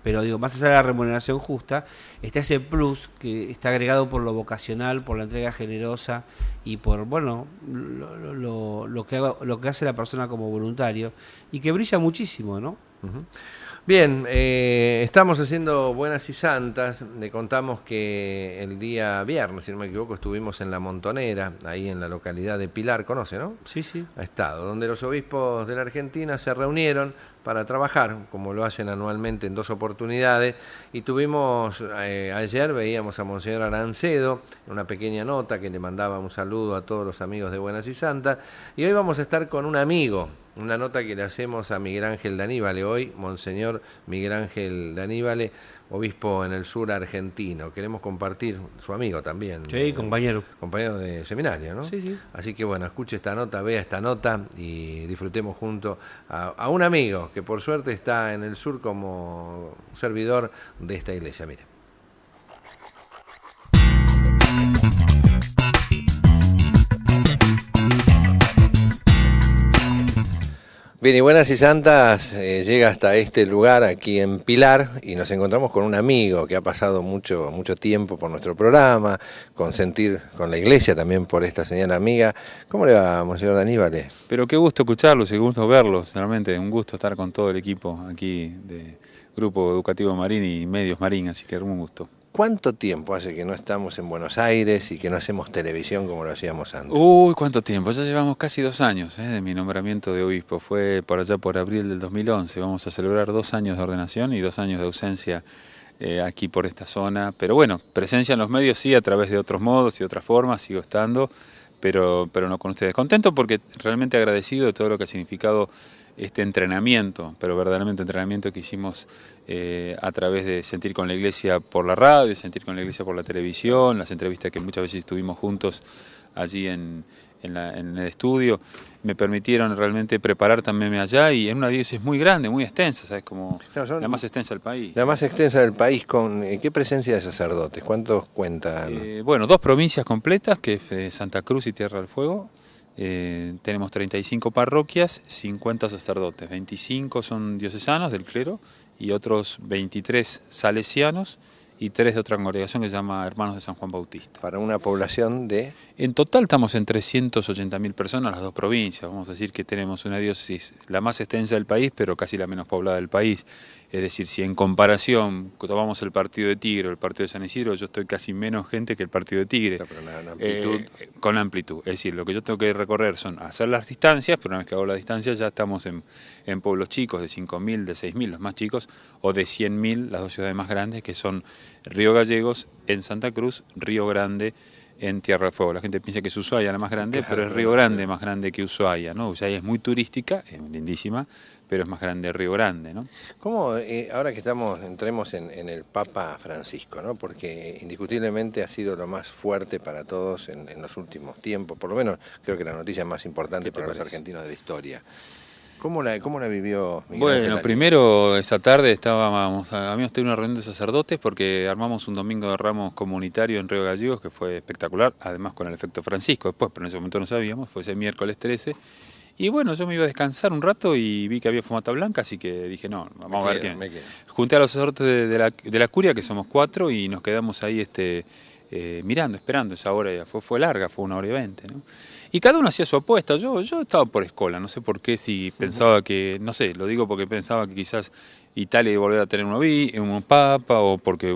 Pero digo, más allá de la remuneración justa, está ese plus que está agregado por lo vocacional, por la entrega generosa y por, bueno, lo que hace la persona como voluntario y que brilla muchísimo, ¿no? Bien, estamos haciendo Buenas y Santas. Le contamos que el día viernes, si no me equivoco, estuvimos en La Montonera, ahí en la localidad de Pilar, ¿conoce, no? Sí, sí. Ha estado, donde los obispos de la Argentina se reunieron para trabajar, como lo hacen anualmente en 2 oportunidades, y tuvimos, ayer veíamos a Monseñor Arancedo, una pequeña nota que le mandaba un saludo a todos los amigos de Buenas y Santas, y hoy vamos a estar con un amigo, una nota que le hacemos a Miguel Ángel de Aníbale, hoy Monseñor Miguel Ángel de Aníbale, obispo en el sur argentino. Queremos compartir, su amigo también. Sí, compañero. Compañero de seminario, ¿no? Sí, sí. Así que bueno, escuche esta nota, vea esta nota y disfrutemos junto a un amigo que por suerte está en el sur como servidor de esta iglesia. Mire. Bien, y Buenas y Santas llega hasta este lugar aquí en Pilar y nos encontramos con un amigo que ha pasado mucho tiempo por nuestro programa, con sentir con la iglesia, también por esta señora amiga. ¿Cómo le va, Monseñor de Aníbale? Pero qué gusto escucharlos y qué gusto verlos, realmente un gusto estar con todo el equipo aquí de Grupo Educativo Marín y Medios Marín, así que un gusto. ¿Cuánto tiempo hace que no estamos en Buenos Aires y que no hacemos televisión como lo hacíamos antes? Uy, cuánto tiempo, ya llevamos casi 2 años de mi nombramiento de obispo, fue por allá por abril del 2011, vamos a celebrar 2 años de ordenación y 2 años de ausencia aquí por esta zona, pero bueno, presencia en los medios sí, a través de otros modos y otras formas, sigo estando, pero no con ustedes. Contento porque realmente agradecido de todo lo que ha significado este entrenamiento, pero verdaderamente entrenamiento que hicimos a través de sentir con la iglesia por la radio, sentir con la iglesia por la televisión, las entrevistas que muchas veces estuvimos juntos allí en el estudio, me permitieron realmente preparar también allá y en una diócesis muy grande, muy extensa, ¿sabes? Como la más extensa del país. La más extensa del país, ¿con qué presencia de sacerdotes? ¿Cuántos cuentan? Bueno, 2 provincias completas, que es Santa Cruz y Tierra del Fuego. Tenemos 35 parroquias, 50 sacerdotes, 25 son diocesanos del clero y otros 23 salesianos y 3 de otra congregación que se llama Hermanos de San Juan Bautista. Para una población de... En total estamos en 380.000 personas, las dos provincias. Vamos a decir que tenemos una diócesis la más extensa del país, pero casi la menos poblada del país. Es decir, si en comparación tomamos el partido de Tigre o el partido de San Isidro, yo estoy casi menos gente que el partido de Tigre. Pero amplitud. Con amplitud. Es decir, lo que yo tengo que recorrer son hacer las distancias, pero una vez que hago las distancias ya estamos en pueblos chicos de 5.000, de 6.000, los más chicos, o de 100.000, las dos ciudades más grandes, que son Río Gallegos en Santa Cruz, Río Grande en Tierra del Fuego. La gente piensa que es Ushuaia la más grande, pero es Río Grande más grande que Ushuaia, ¿no? Ushuaia es muy turística, es lindísima, pero es más grande Río Grande, ¿no? ¿Cómo, ahora que entremos en el Papa Francisco, ¿no? Porque indiscutiblemente ha sido lo más fuerte para todos en los últimos tiempos, por lo menos creo que la noticia más importante para los argentinos de la historia. ¿Cómo la vivió Miguel Bueno, Ángel? primero esa tarde habíamos tenido una reunión de sacerdotes porque armamos un domingo de Ramos comunitario en Río Gallegos que fue espectacular, además con el efecto Francisco después, pero en ese momento no sabíamos, fue ese miércoles 13. Y bueno, yo me iba a descansar un rato y vi que había fumata blanca, así que dije, no, vamos a ver quién. Junté a los sacerdotes de la curia, que somos 4, y nos quedamos ahí mirando, esperando esa hora. Fue larga, fue 1 hora y 20, ¿no? Y cada uno hacía su apuesta. Yo estaba por escola, no sé por qué, si pensaba que, no sé, lo digo porque pensaba que quizás Italia iba a volver a tener un papa, o porque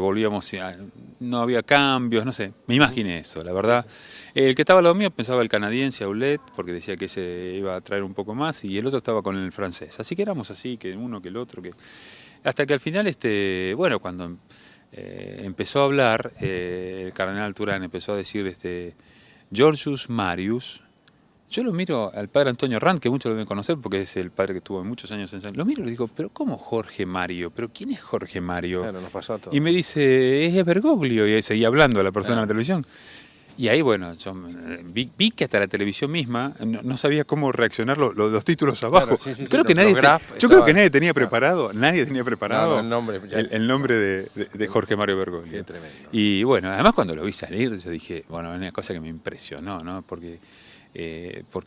no había cambios, no sé, me imaginé eso, la verdad. El que estaba al lado mío pensaba el canadiense, Aulet, porque decía que ese iba a traer un poco más, y el otro estaba con el francés. Así que éramos así, que uno, que el otro, hasta que al final, bueno, cuando empezó a hablar, el cardenal Turán empezó a decir, Georgius Marius. Yo lo miro al padre Antonio Rand, que muchos lo deben conocer porque es el padre que estuvo muchos años en San... Lo miro y le digo, pero ¿cómo Jorge Mario? ¿Pero quién es Jorge Mario? Claro, nos pasó a todos. Y me dice, es Bergoglio, y ahí seguía hablando a la persona en la televisión. Y ahí, bueno, yo vi que hasta la televisión misma no sabía cómo reaccionar los títulos abajo. Claro, sí, creo que creo que nadie tenía preparado, el nombre de Jorge Mario Bergoglio. Qué tremendo. Y bueno, además cuando lo vi salir, yo dije, bueno, es una cosa que me impresionó, ¿no? Porque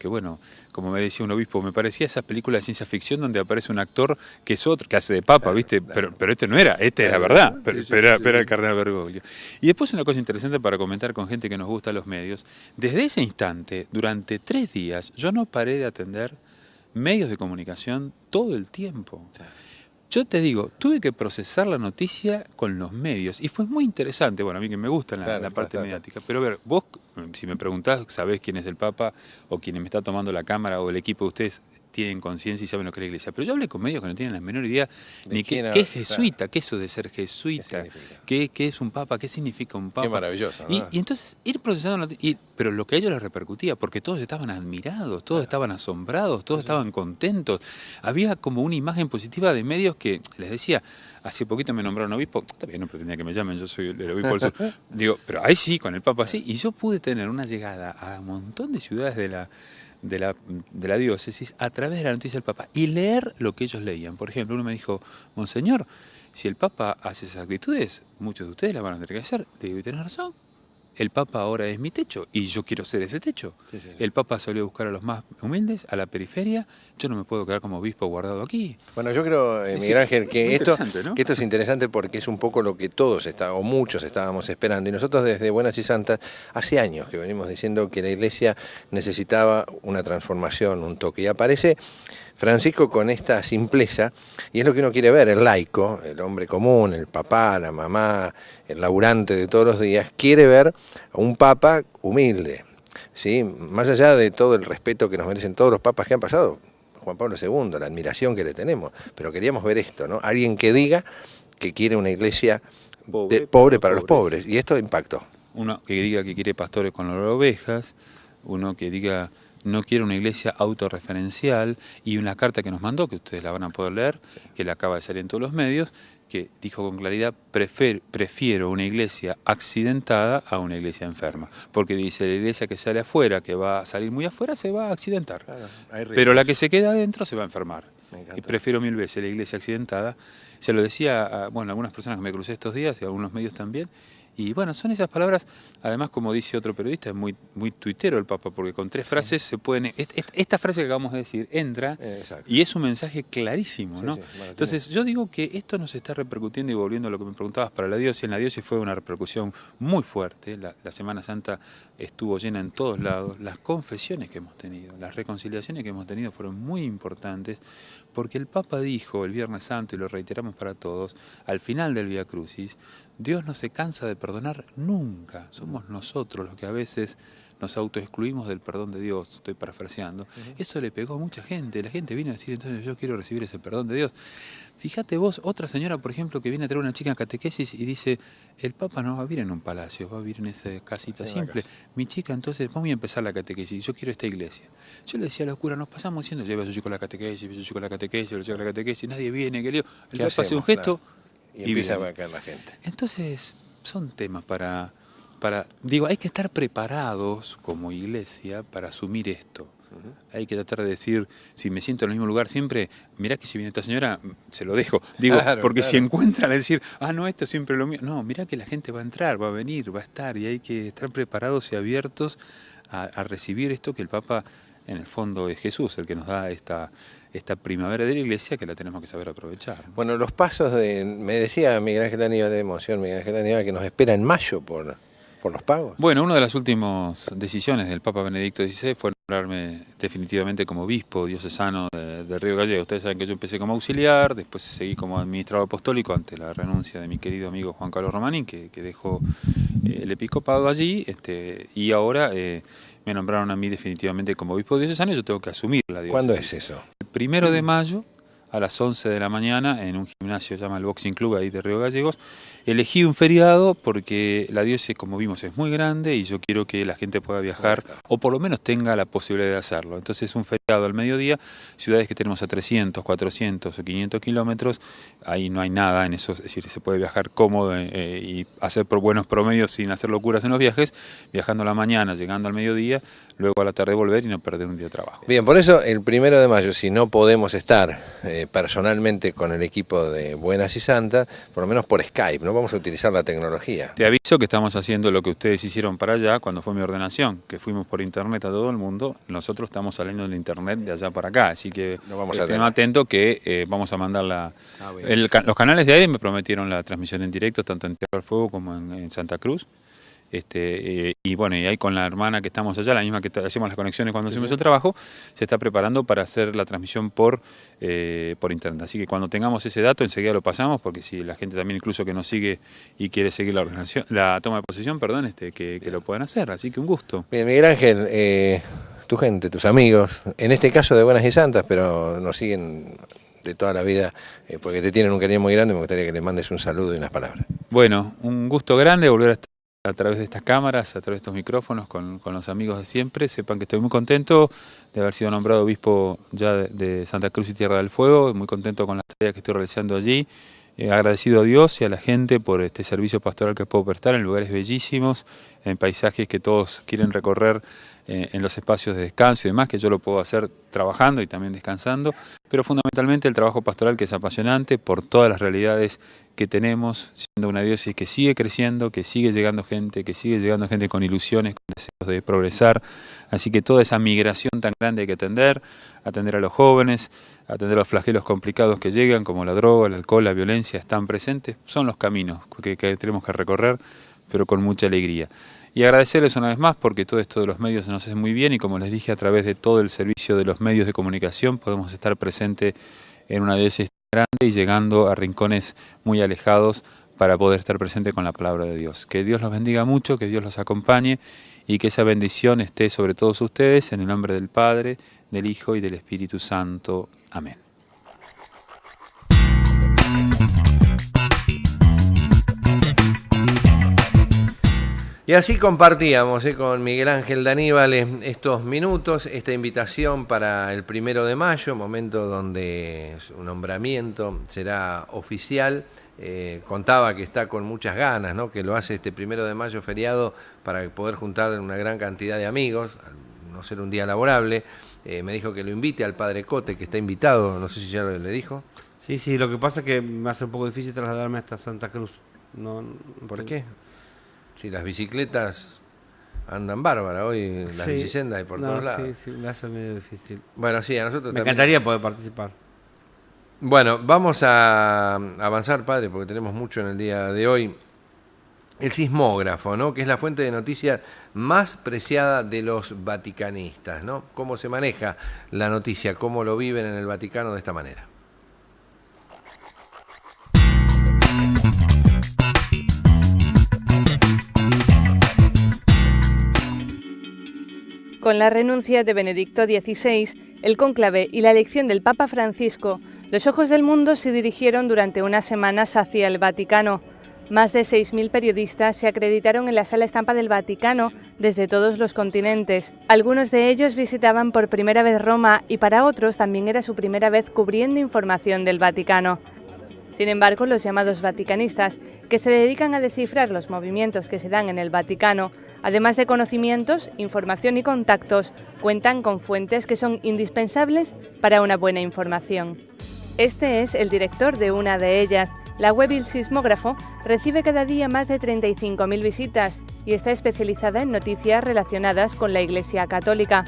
bueno, como me decía un obispo, me parecía esa película de ciencia ficción donde aparece un actor que es otro, que hace de papa, ¿viste? Pero este no era, era verdad, pero era el cardenal Bergoglio. Y después una cosa interesante para comentar con gente que nos gusta los medios, desde ese instante, durante 3 días, yo no paré de atender medios de comunicación todo el tiempo. Yo te digo, tuve que procesar la noticia con los medios y fue muy interesante. Bueno, a mí que me gusta la parte mediática, pero a ver, vos, si me preguntás, sabés quién es el Papa o quién me está tomando la cámara o el equipo de ustedes tienen conciencia y saben lo que es la iglesia. Pero yo hablé con medios que no tienen la menor idea ni qué es jesuita, qué es eso de ser jesuita, qué es un papa, qué significa un papa. Qué maravilloso, ¿no? Y entonces ir procesando, pero lo que a ellos les repercutía, porque todos estaban admirados, todos estaban asombrados, todos estaban contentos. Había como una imagen positiva de medios que, les decía, hace poquito me nombraron obispo, también no pretendía que me llamen, yo soy el obispo del sur. Digo, pero ahí sí, con el papa sí, y yo pude tener una llegada a un montón de ciudades de la diócesis a través de la noticia del Papa y leer lo que ellos leían. Por ejemplo, uno me dijo, Monseñor, si el Papa hace esas actitudes, muchos de ustedes las van a tener que hacer. Le digo, y tenés razón. El Papa ahora es mi techo y yo quiero ser ese techo. Sí. El Papa salió a buscar a los más humildes, a la periferia. Yo no me puedo quedar como obispo guardado aquí. Bueno, yo creo, Miguel Ángel, que esto es interesante porque es un poco lo que todos o muchos estábamos esperando. Y nosotros desde Buenas y Santas, hace años que venimos diciendo que la Iglesia necesitaba una transformación, un toque. Y aparece Francisco con esta simpleza, y es lo que uno quiere ver, el laico, el hombre común, el papá, la mamá, el laburante de todos los días, quiere ver a un papa humilde, ¿sí? Más allá de todo el respeto que nos merecen todos los papas que han pasado, Juan Pablo II, la admiración que le tenemos, pero queríamos ver esto, ¿no? Alguien que diga que quiere una iglesia pobre para los pobres, y esto impactó. Uno que diga que quiere pastores con las ovejas, uno que diga no quiere una iglesia autorreferencial, y una carta que nos mandó, que ustedes la van a poder leer, que le acaba de salir en todos los medios, que dijo con claridad, prefiero una iglesia accidentada a una iglesia enferma. Porque dice, la iglesia que sale afuera, que va a salir muy afuera, se va a accidentar. Claro, pero la que se queda adentro se va a enfermar. Y prefiero 1000 veces la iglesia accidentada Se lo decía a algunas personas que me crucé estos días y a algunos medios también. Y bueno, son esas palabras, además, como dice otro periodista, es muy tuitero el Papa, porque con 3 frases se pueden... Esta frase que acabamos de decir entra y es un mensaje clarísimo, ¿no? Entonces yo digo que esto nos está repercutiendo y volviendo a lo que me preguntabas para la diócesis. En la diócesis fue una repercusión muy fuerte, la Semana Santa estuvo llena en todos lados, las confesiones que hemos tenido, las reconciliaciones que hemos tenido fueron muy importantes, porque el Papa dijo el Viernes Santo, y lo reiteramos para todos, al final del Vía Crucis, Dios no se cansa de perdonar nunca. Somos nosotros los que a veces nos autoexcluimos del perdón de Dios, estoy parafraseando. Eso le pegó a mucha gente. La gente vino a decir, entonces yo quiero recibir ese perdón de Dios. Fíjate vos, otra señora, por ejemplo, que viene a traer una chica en catequesis y dice, el Papa no va a vivir en un palacio, va a vivir en esa casita simple. Mi chica, entonces, vamos a empezar la catequesis, yo quiero esta iglesia. Yo le decía a los curas, nos pasamos diciendo, lleva a su chico a la catequesis, lleva a su chico a la catequesis, lleva a su chico a la catequesis, nadie viene, que lío. El Papa hace un gesto y empieza a caer la gente. Entonces, son temas para... Digo, hay que estar preparados como iglesia para asumir esto. Hay que tratar de decir, si me siento en el mismo lugar siempre, mirá que si viene esta señora, se lo dejo. Digo, porque si encuentran a decir, no, esto es siempre lo mío. No, mirá que la gente va a entrar, va a venir, va a estar, y hay que estar preparados y abiertos a recibir esto que el Papa, en el fondo, es Jesús, el que nos da esta primavera de la iglesia, que la tenemos que saber aprovechar. Bueno, los pasos me decía Miguel Ángel Aníbal, de emoción, Miguel Ángel Aníbal, que nos espera en mayo por los pagos. Bueno, una de las últimas decisiones del Papa Benedicto XVI fue nombrarme definitivamente como obispo diocesano de Río Gallegos. Ustedes saben que yo empecé como auxiliar, después seguí como administrador apostólico ante la renuncia de mi querido amigo Juan Carlos Romanín, que dejó el episcopado allí, y ahora me nombraron a mí definitivamente como obispo diocesano y yo tengo que asumir la diócesis. ¿Cuándo es eso? El 1 de mayo, a las 11 de la mañana, en un gimnasio que se llama el Boxing Club, ahí de Río Gallegos. Elegí un feriado porque la diócesis, como vimos, es muy grande y yo quiero que la gente pueda viajar, o por lo menos tenga la posibilidad de hacerlo. Entonces, un feriado al mediodía, ciudades que tenemos a 300, 400 o 500 kilómetros, ahí no hay nada en eso, es decir, se puede viajar cómodo y hacer por buenos promedios sin hacer locuras en los viajes, viajando a la mañana, llegando al mediodía, luego a la tarde volver y no perder un día de trabajo. Bien, por eso el 1 de mayo, si no podemos estar personalmente con el equipo de Buenas y Santas, por lo menos por Skype, no vamos a utilizar la tecnología. Te aviso que estamos haciendo lo que ustedes hicieron para allá cuando fue mi ordenación, que fuimos por internet a todo el mundo. Nosotros estamos saliendo en internet de allá para acá, así que estén atentos que vamos a mandar los canales de aire me prometieron la transmisión en directo, tanto en Tierra del Fuego como en Santa Cruz. Y bueno, y ahí con la hermana que estamos allá, la misma que hacemos las conexiones cuando hacemos el trabajo, se está preparando para hacer la transmisión por internet. Así que cuando tengamos ese dato enseguida lo pasamos, porque si la gente también incluso que nos sigue y quiere seguir la toma de posesión, que lo puedan hacer. Así que un gusto. Bien, Miguel Ángel, tu gente, tus amigos, en este caso de Buenas y Santas, pero nos siguen de toda la vida, porque te tienen un cariño muy grande, me gustaría que le mandes un saludo y unas palabras. Bueno, un gusto grande volver a estar a través de estas cámaras, a través de estos micrófonos, con los amigos de siempre. Sepan que estoy muy contento de haber sido nombrado obispo ya de Santa Cruz y Tierra del Fuego, muy contento con las tareas que estoy realizando allí, agradecido a Dios y a la gente por este servicio pastoral que puedo prestar en lugares bellísimos, en paisajes que todos quieren recorrer, en los espacios de descanso y demás, que yo lo puedo hacer trabajando y también descansando, pero fundamentalmente el trabajo pastoral, que es apasionante por todas las realidades que tenemos, siendo una diócesis que sigue creciendo, que sigue llegando gente con ilusiones, con deseos de progresar. Así que toda esa migración tan grande hay que atender a los jóvenes, atender a los flagelos complicados que llegan, como la droga, el alcohol, la violencia, están presentes, son los caminos que tenemos que recorrer, pero con mucha alegría. Y agradecerles una vez más, porque todo esto de los medios se nos hace muy bien, y como les dije, a través de todo el servicio de los medios de comunicación podemos estar presentes en una diócesis grande y llegando a rincones muy alejados para poder estar presente con la palabra de Dios. Que Dios los bendiga mucho, que Dios los acompañe y que esa bendición esté sobre todos ustedes, en el nombre del Padre, del Hijo y del Espíritu Santo. Amén. Y así compartíamos con Miguel Ángel de Aníbal estos minutos, esta invitación para el 1 de mayo, momento donde su nombramiento será oficial. Contaba que está con muchas ganas, ¿no? Que lo hace este 1 de mayo feriado para poder juntar una gran cantidad de amigos, al no ser un día laborable. Me dijo que lo invite al Padre Cote, que está invitado, no sé si ya le dijo. Sí, lo que pasa es que me va a ser un poco difícil trasladarme hasta Santa Cruz. ¿Por qué? Si las bicicletas andan bárbaras hoy, las bicisendas y por todos lados. Sí, me hace medio difícil. Bueno, sí, a nosotros me encantaría poder participar. Bueno, vamos a avanzar, padre, porque tenemos mucho en el día de hoy. El sismógrafo, ¿no? Que es la fuente de noticias más preciada de los vaticanistas, ¿no? Cómo se maneja la noticia, cómo lo viven en el Vaticano de esta manera. Con la renuncia de Benedicto XVI, el cónclave y la elección del Papa Francisco, los ojos del mundo se dirigieron durante unas semanas hacia el Vaticano. Más de 6.000 periodistas se acreditaron en la sala estampa del Vaticano desde todos los continentes. Algunos de ellos visitaban por primera vez Roma y para otros también era su primera vez cubriendo información del Vaticano. Sin embargo, los llamados vaticanistas, que se dedican a descifrar los movimientos que se dan en el Vaticano, además de conocimientos, información y contactos, cuentan con fuentes que son indispensables para una buena información. Este es el director de una de ellas. La web El Sismógrafo recibe cada día más de 35.000 visitas y está especializada en noticias relacionadas con la Iglesia Católica.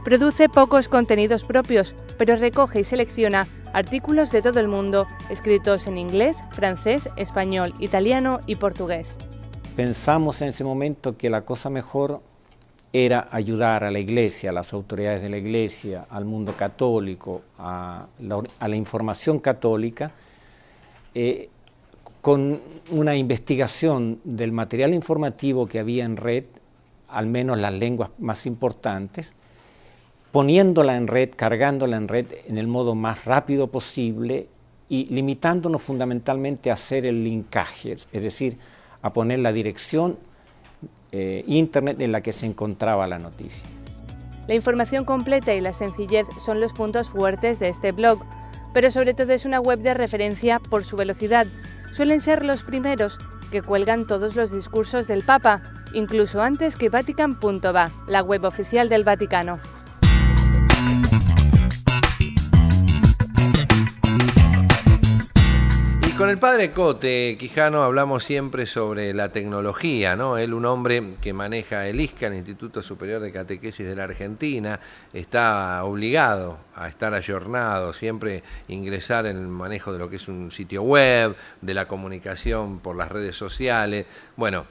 Produce pocos contenidos propios, pero recoge y selecciona artículos de todo el mundo, escritos en inglés, francés, español, italiano y portugués. Pensamos en ese momento que la cosa mejor era ayudar a la Iglesia, a las autoridades de la Iglesia, al mundo católico, a la información católica, con una investigación del material informativo que había en red, al menos las lenguas más importantes, poniéndola en red, cargándola en red en el modo más rápido posible y limitándonos fundamentalmente a hacer el linkaje, es decir, a poner la dirección internet en la que se encontraba la noticia. La información completa y la sencillez son los puntos fuertes de este blog, pero sobre todo es una web de referencia por su velocidad. Suelen ser los primeros que cuelgan todos los discursos del Papa, incluso antes que Vatican.va, la web oficial del Vaticano. Con el padre Cote Quijano hablamos siempre sobre la tecnología, ¿no? Él, un hombre que maneja el ISCA, el Instituto Superior de Catequesis de la Argentina, está obligado a estar ayornado, siempre ingresar en el manejo de lo que es un sitio web, de la comunicación por las redes sociales. Bueno,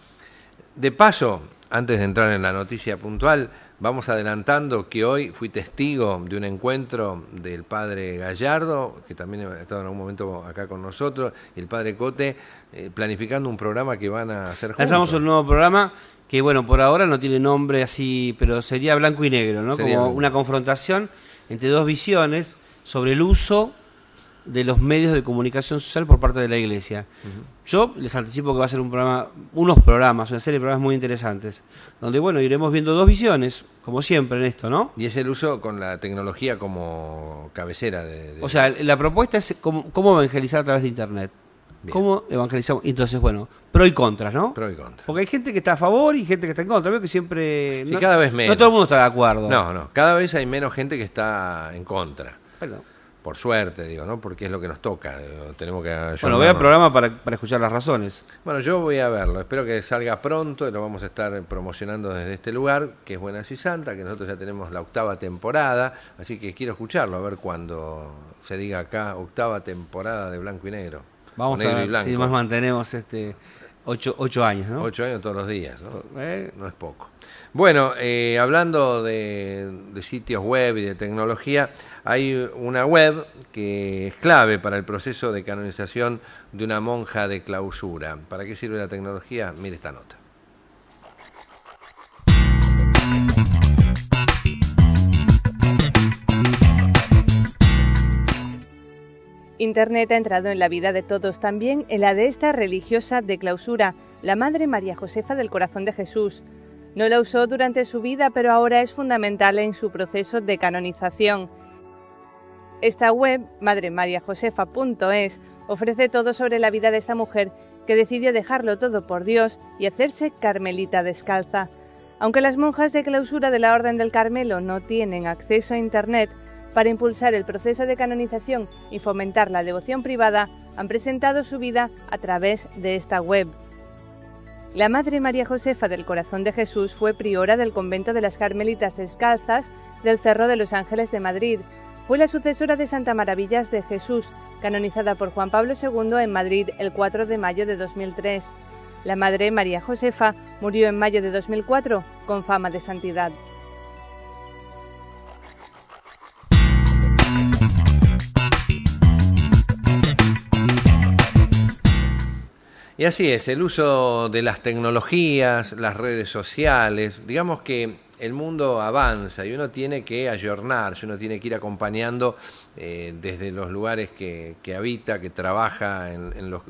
de paso, antes de entrar en la noticia puntual, vamos adelantando que hoy fui testigo de un encuentro del padre Gallardo, que también ha estado en algún momento acá con nosotros, y el padre Cote, planificando un programa que van a hacer juntos. Lanzamos un nuevo programa que, bueno, por ahora no tiene nombre así, pero sería blanco y negro, ¿no? Como una confrontación entre dos visiones sobre el uso de los medios de comunicación social por parte de la Iglesia. Yo les anticipo que va a ser una serie de programas muy interesantes, donde, bueno, iremos viendo dos visiones, como siempre en esto, ¿no? Y es el uso con la tecnología como cabecera O sea, la propuesta es cómo evangelizar a través de Internet. Bien. ¿Cómo evangelizamos? Entonces, bueno, pro y contras, ¿no? Pro y contra. Porque hay gente que está a favor y gente que está en contra. Veo que siempre... Sí, cada vez menos. No todo el mundo está de acuerdo. No, cada vez hay menos gente que está en contra. Bueno. Por suerte, digo, ¿no? Porque es lo que nos toca. Tenemos que bueno, vea el programa para escuchar las razones. Bueno, yo voy a verlo. Espero que salga pronto y lo vamos a estar promocionando desde este lugar, que es Buenas y Santa, que nosotros ya tenemos la 8ª temporada. Así que quiero escucharlo, a ver cuando se diga acá 8ª temporada de Blanco y Negro. Vamos negro a ver y blanco. Si nos mantenemos 8 años, ¿no? 8 años todos los días, ¿no? No es poco. Bueno, hablando de sitios web y de tecnología, hay una web que es clave para el proceso de canonización de una monja de clausura. ¿Para qué sirve la tecnología? Mire esta nota. Internet ha entrado en la vida de todos, también en la de esta religiosa de clausura, la Madre María Josefa del Corazón de Jesús. No la usó durante su vida, pero ahora es fundamental en su proceso de canonización. Esta web, madremariajosefa.es, ofrece todo sobre la vida de esta mujer que decidió dejarlo todo por Dios y hacerse carmelita descalza. Aunque las monjas de clausura de la Orden del Carmelo no tienen acceso a Internet, para impulsar el proceso de canonización y fomentar la devoción privada, han presentado su vida a través de esta web. La Madre María Josefa del Corazón de Jesús fue priora del convento de las Carmelitas Descalzas del Cerro de los Ángeles de Madrid. Fue la sucesora de Santa Maravillas de Jesús, canonizada por Juan Pablo II en Madrid el 4 de mayo de 2003. La Madre María Josefa murió en mayo de 2004 con fama de santidad. Y así es, el uso de las tecnologías, las redes sociales, digamos que el mundo avanza y uno tiene que ayornarse, uno tiene que ir acompañando desde los lugares que habita, que trabaja en lo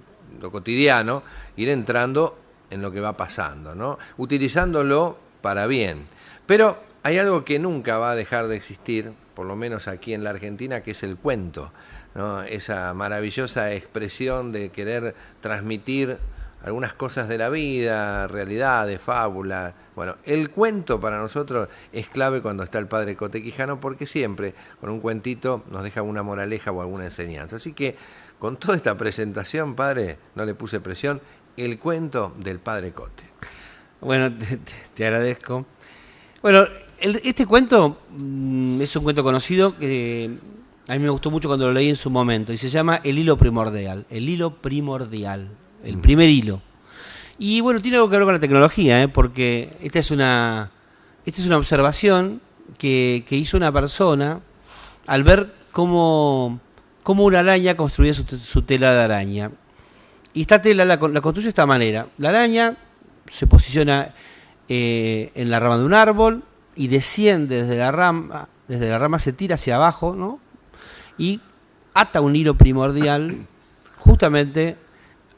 cotidiano, ir entrando en lo que va pasando, ¿no? Utilizándolo para bien. Pero hay algo que nunca va a dejar de existir, por lo menos aquí en la Argentina, que es el cuento, ¿no? Esa maravillosa expresión de querer transmitir algunas cosas de la vida, realidades, fábulas. Bueno, el cuento para nosotros es clave cuando está el padre Cote Quijano, porque siempre con un cuentito nos deja una moraleja o alguna enseñanza. Así que con toda esta presentación, padre, no le puse presión, el cuento del padre Cote. Bueno, te agradezco. Bueno, este cuento es un cuento conocido que a mí me gustó mucho cuando lo leí en su momento, y se llama El hilo primordial. El hilo primordial, el primer hilo. Y bueno, tiene algo que ver con la tecnología, porque esta es una observación que hizo una persona al ver cómo una araña construía su tela de araña. Y esta tela la construye de esta manera. La araña se posiciona en la rama de un árbol y desciende desde la rama se tira hacia abajo, ¿no? Y ata un hilo primordial justamente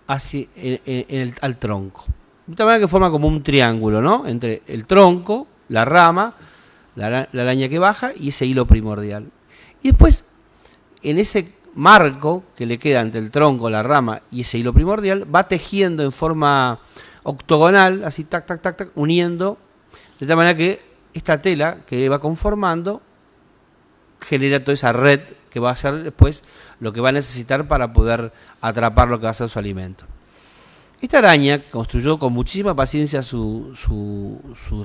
al tronco. De tal manera que forma como un triángulo, ¿no? Entre el tronco, la rama, la araña que baja y ese hilo primordial. Y después, en ese marco que le queda entre el tronco, la rama y ese hilo primordial, va tejiendo en forma octogonal, así tac, tac, tac, tac, uniendo, de tal manera que esta tela que va conformando genera toda esa red que va a ser después lo que va a necesitar para poder atrapar lo que va a ser su alimento. Esta araña construyó con muchísima paciencia su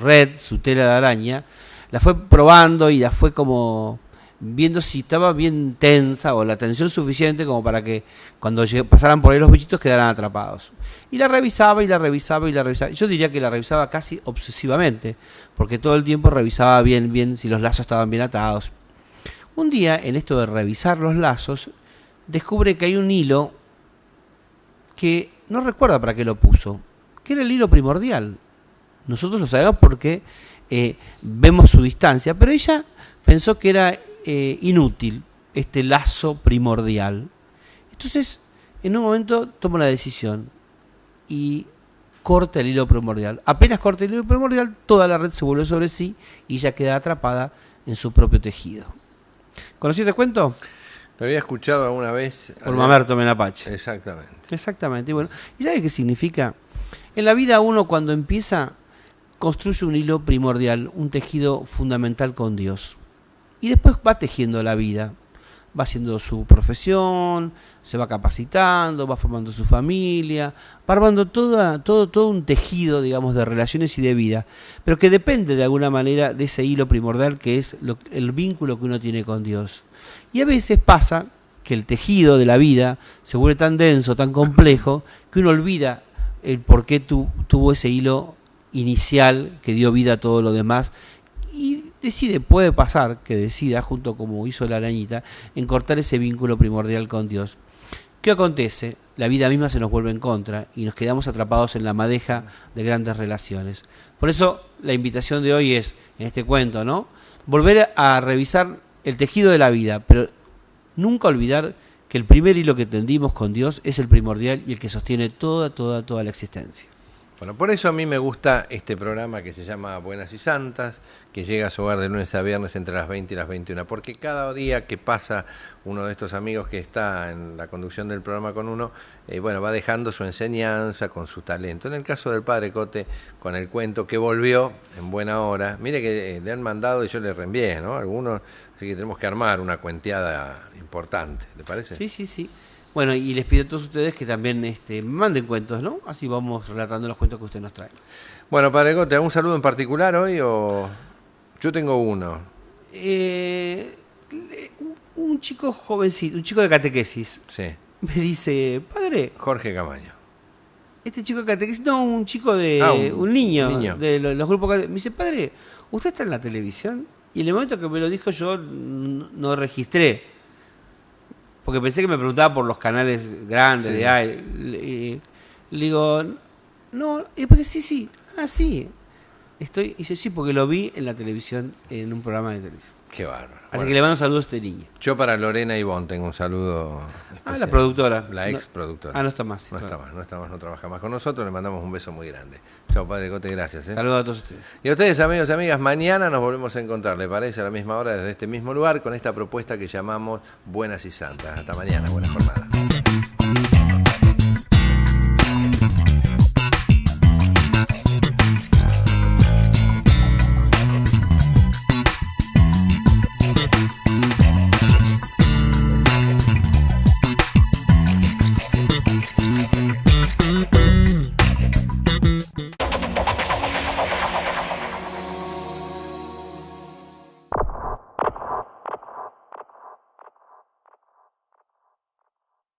red, su tela de araña, la fue probando y la fue como viendo si estaba bien tensa o la tensión suficiente como para que cuando pasaran por ahí los bichitos quedaran atrapados. Y la revisaba y la revisaba y la revisaba. Yo diría que la revisaba casi obsesivamente, porque todo el tiempo revisaba bien si los lazos estaban bien atados. Un día, en esto de revisar los lazos, descubre que hay un hilo que no recuerda para qué lo puso, que era el hilo primordial. Nosotros lo sabemos porque vemos su distancia, pero ella pensó que era inútil este lazo primordial. Entonces, en un momento toma una decisión y corta el hilo primordial. Apenas corta el hilo primordial, toda la red se vuelve sobre sí y ella queda atrapada en su propio tejido. ¿Conocí este cuento? Lo había escuchado alguna vez. Por Mamerto Menapache. Exactamente. Exactamente. Y bueno, ¿y sabe qué significa? En la vida uno cuando empieza construye un hilo primordial, un tejido fundamental con Dios. Y después va tejiendo la vida, va haciendo su profesión, se va capacitando, va formando su familia, va armando todo un tejido, digamos, de relaciones y de vida, pero que depende de alguna manera de ese hilo primordial que es el vínculo que uno tiene con Dios. Y a veces pasa que el tejido de la vida se vuelve tan denso, tan complejo, que uno olvida el por qué tuvo ese hilo inicial que dio vida a todo lo demás y puede pasar que decida, junto como hizo la arañita, en cortar ese vínculo primordial con Dios. ¿Qué acontece? La vida misma se nos vuelve en contra y nos quedamos atrapados en la madeja de grandes relaciones. Por eso la invitación de hoy es, en este cuento, ¿no?, volver a revisar el tejido de la vida, pero nunca olvidar que el primer hilo que tendimos con Dios es el primordial y el que sostiene toda la existencia. Bueno, por eso a mí me gusta este programa que se llama Buenas y Santas, que llega a su hogar de lunes a viernes entre las 20 y las 21, porque cada día que pasa uno de estos amigos que está en la conducción del programa con uno, bueno, va dejando su enseñanza con su talento. En el caso del Padre Cote, con el cuento que volvió en buena hora, mire que le han mandado y yo le reenvié, ¿no? Algunos, así que tenemos que armar una cuenteada importante, ¿le parece? Sí, sí, sí. Bueno, y les pido a todos ustedes que también manden cuentos, ¿no? Así vamos relatando los cuentos que usted nos trae. Bueno, Padre Cote, ¿algún saludo en particular hoy o...? Yo tengo uno. Un chico jovencito, un chico de catequesis. Sí. Me dice, padre... Jorge Camaño. Este chico de catequesis, no, un chico de... un niño. De los grupos... Me dice, padre, ¿usted está en la televisión? Y en el momento que me lo dijo yo no registré. Porque pensé que me preguntaba por los canales grandes de ahí. Le digo, no, y porque sí, sí. Dice, sí, porque lo vi en la televisión, en un programa de televisión. Qué bárbaro. Así que le mando saludos a este niño. Yo para Lorena Ivonne tengo un saludo especial. La productora. La ex productora. No está más. No trabaja más con nosotros. Le mandamos un beso muy grande. Chao, Padre Cote, gracias. Saludos a todos ustedes. Y a ustedes, amigos y amigas, mañana nos volvemos a encontrar, ¿le parece? A la misma hora, desde este mismo lugar, con esta propuesta que llamamos Buenas y Santas. Hasta mañana, buena jornada.